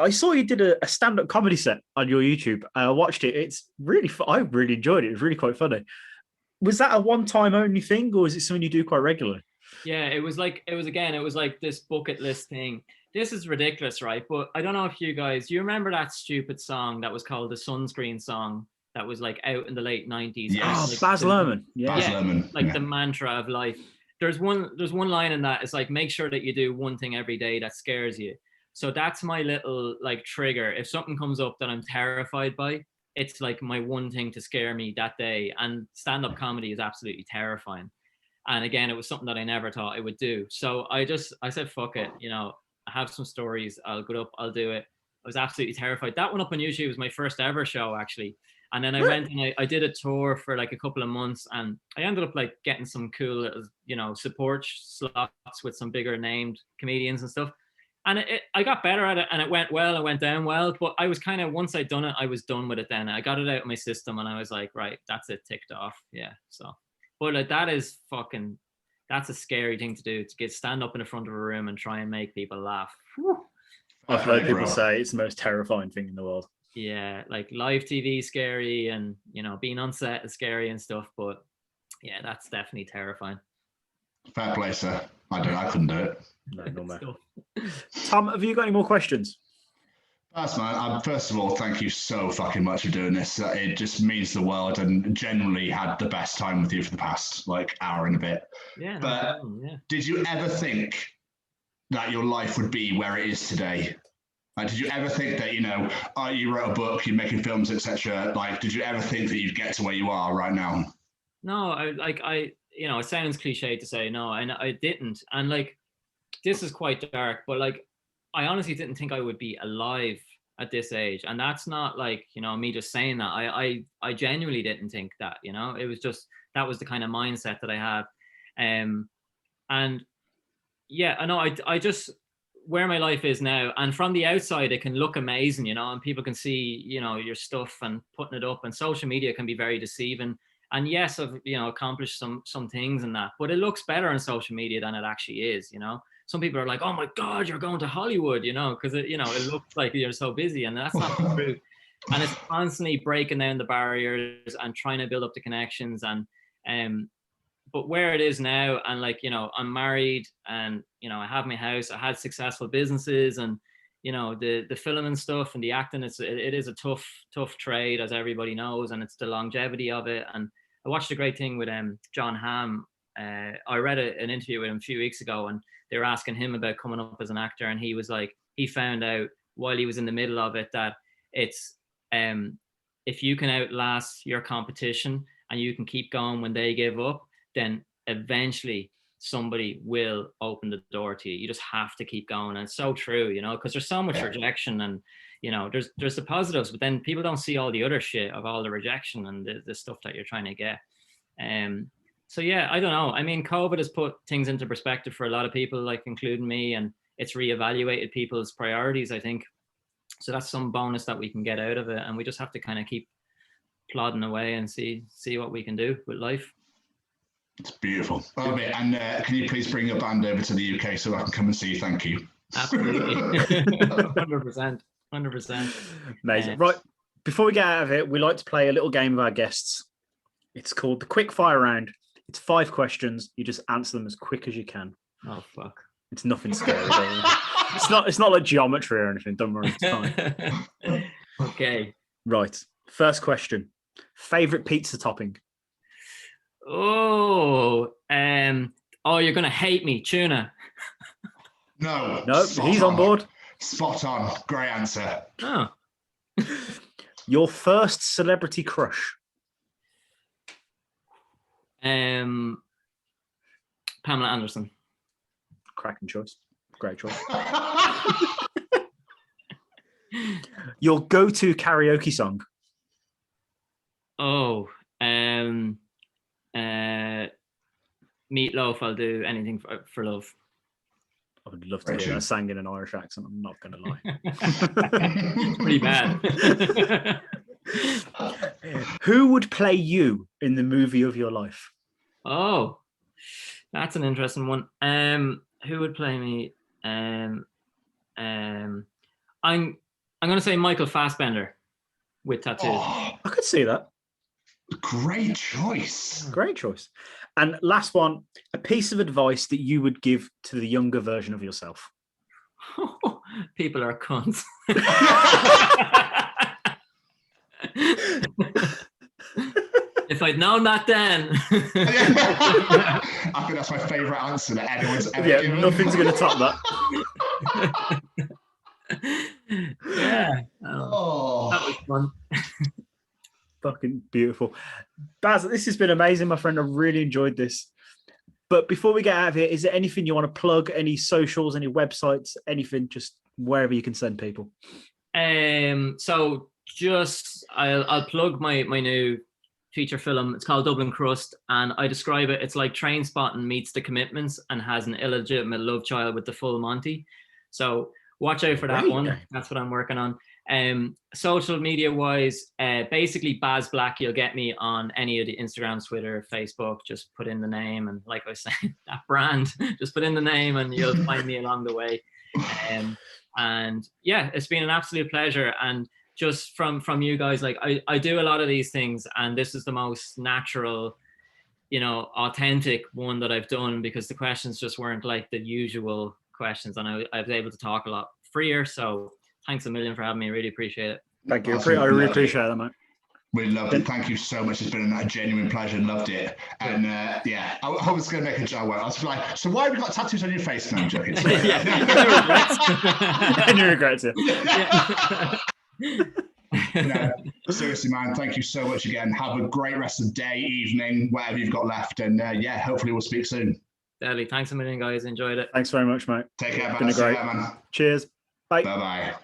[SPEAKER 1] saw you did a stand-up comedy set on your YouTube. I watched it. It's really I really enjoyed it. It was really quite funny. Was that a one-time only thing, or is it something you do quite regularly?
[SPEAKER 2] Yeah, it was like this bucket list thing. This is ridiculous, right? But I don't know if you remember that stupid song that was called the Sunscreen song that was like out in the late 90s.
[SPEAKER 3] Yes.
[SPEAKER 1] Oh, Baz Luhrmann. Yeah.
[SPEAKER 3] Baz Luhrmann.
[SPEAKER 2] Like the mantra of life. There's one line in that. It's like, make sure that you do one thing every day that scares you. So that's my little like trigger. If something comes up that I'm terrified by, it's like my one thing to scare me that day. And stand-up comedy is absolutely terrifying. And again, it was something that I never thought I would do. So I said, fuck it. I have some stories. I'll go up. I'll do it. I was absolutely terrified. That one up on YouTube was my first ever show, actually. And then I went and I did a tour for like a couple of months, and I ended up like getting some cool, support slots with some bigger named comedians and stuff. And I got better at it, and it went well. It went down well. But I was kind of, once I'd done it, I was done with it then. I got it out of my system, and I was like, right, that's it, ticked off. Yeah. So, but like, that's a scary thing to do, to stand up in the front of a room and try and make people laugh. Whew.
[SPEAKER 1] I've heard people say it's the most terrifying thing in the world.
[SPEAKER 2] Yeah, like live TV is scary, and being on set is scary and stuff, but yeah, that's definitely terrifying.
[SPEAKER 3] Fair play, sir. I couldn't do it.
[SPEAKER 1] No more. Tom, have you got any more questions?
[SPEAKER 3] That's man. First of all, thank you so fucking much for doing this. It just means the world, and generally had the best time with you for the past like hour and a bit.
[SPEAKER 2] Yeah.
[SPEAKER 3] But
[SPEAKER 2] no problem, yeah.
[SPEAKER 3] Did you ever think that your life would be where it is today? Like, did you ever think that, you wrote a book, you're making films, etc. Like, did you ever think that you'd get to where you are right now?
[SPEAKER 2] No, it sounds cliche to say no, and I didn't. And like, this is quite dark, but like, I honestly didn't think I would be alive at this age. And that's not like, you know, me just saying that. I genuinely didn't think that, you know, it was just, that was the kind of mindset that I had. And yeah, I know, I just, where my life is now, and from the outside, it can look amazing, you know, and people can see, you know, your stuff and putting it up, and social media can be very deceiving. And yes, I've, you know, accomplished some things in that, but it looks better on social media than it actually is, you know. Some people are like, oh my God, you're going to Hollywood, you know, because it, you know, it looks like you're so busy, and that's not true. And it's constantly breaking down the barriers and trying to build up the connections. And but where it is now, and like, you know, I'm married, and, you know, I have my house, I had successful businesses, and, you know, the film and stuff and the acting, it is a tough trade, as everybody knows, and it's the longevity of it. And I watched a great thing with John Hamm. I read an interview with him a few weeks ago, and they were asking him about coming up as an actor, and he was like, he found out while he was in the middle of it that it's if you can outlast your competition and you can keep going when they give up, then eventually somebody will open the door to you. You just have to keep going. And it's so true, you know, because there's so much rejection, and, you know, there's the positives, but then people don't see all the other shit of all the rejection and the stuff that you're trying to get. So yeah, I don't know. I mean, COVID has put things into perspective for a lot of people, like including me, and it's reevaluated people's priorities, I think. So that's some bonus that we can get out of it, and we just have to kind of keep plodding away and see what we can do with life.
[SPEAKER 3] It's beautiful. Love it. And can you please bring your band over to the UK so I can come and see you? Thank you.
[SPEAKER 2] Absolutely. 100%.
[SPEAKER 1] Amazing. Right. Before we get out of it, we like to play a little game of our guests. It's called the quick fire round. It's 5 questions. You just answer them as quick as you can.
[SPEAKER 2] Oh, fuck.
[SPEAKER 1] It's nothing scary. It's not like geometry or anything. Don't worry. It's fine.
[SPEAKER 2] Okay.
[SPEAKER 1] Right. First question. Favorite pizza topping?
[SPEAKER 2] Oh, you're gonna hate me, tuna.
[SPEAKER 3] No,
[SPEAKER 1] he's on board.
[SPEAKER 3] Spot on. Great answer.
[SPEAKER 2] Oh.
[SPEAKER 1] Your first celebrity crush?
[SPEAKER 2] Pamela Anderson.
[SPEAKER 1] Cracking choice. Great choice. Your go-to karaoke song?
[SPEAKER 2] Oh, Meatloaf. I'll do anything for love.
[SPEAKER 1] I would love to hear that sang in an Irish accent. I'm not going to lie.
[SPEAKER 2] Pretty bad.
[SPEAKER 1] Who would play you in the movie of your life?
[SPEAKER 2] Oh, that's an interesting one. Who would play me? I'm going to say Michael Fassbender with tattoos.
[SPEAKER 3] Oh,
[SPEAKER 1] I could see that.
[SPEAKER 3] Great choice.
[SPEAKER 1] Great choice. And last one, a piece of advice that you would give to the younger version of yourself.
[SPEAKER 2] People are cunts. If I'd known that then.
[SPEAKER 3] I think that's my favourite answer that anyone's ever given.
[SPEAKER 1] Nothing's going to top that.
[SPEAKER 2] Yeah.
[SPEAKER 3] Oh.
[SPEAKER 2] That was fun.
[SPEAKER 1] Fucking beautiful. Baz, this has been amazing, my friend. I really enjoyed this. But before we get out of here, is there anything you want to plug? Any socials, any websites, anything, just wherever you can send people?
[SPEAKER 2] So just I'll plug my new feature film. It's called Dublin Crust, and I describe it, it's like Trainspotting meets The Commitments and has an illegitimate love child with the full Monty. So watch out for that one. That's what I'm working on. Social media wise, basically Baz Black. You'll get me on any of the Instagram, Twitter, Facebook. Just put in the name, and like I was saying, that brand, just put in the name and you'll find me along the way. And yeah, it's been an absolute pleasure. And just from you guys, like I do a lot of these things, and this is the most natural, you know, authentic one that I've done, because the questions just weren't like the usual questions, and I was able to talk a lot freer. So thanks a million for having me. I really appreciate it.
[SPEAKER 1] Thank you. I really appreciate that, mate.
[SPEAKER 3] We loved it. Thank you so much. It's been a genuine pleasure. Loved it. And yeah, I was going to make a joke. I was like, so why have you got tattoos on your face now, Joe?
[SPEAKER 1] Any regrets?
[SPEAKER 3] No, seriously, man, thank you so much again. Have a great rest of the day, evening, whatever you've got left. And yeah, hopefully we'll speak soon.
[SPEAKER 2] Deadly. Thanks a million, guys. Enjoyed it.
[SPEAKER 1] Thanks very much, mate.
[SPEAKER 3] Take care,
[SPEAKER 1] Been
[SPEAKER 3] Baz.
[SPEAKER 1] great.
[SPEAKER 3] Man.
[SPEAKER 1] Cheers. Bye.
[SPEAKER 3] Bye-bye.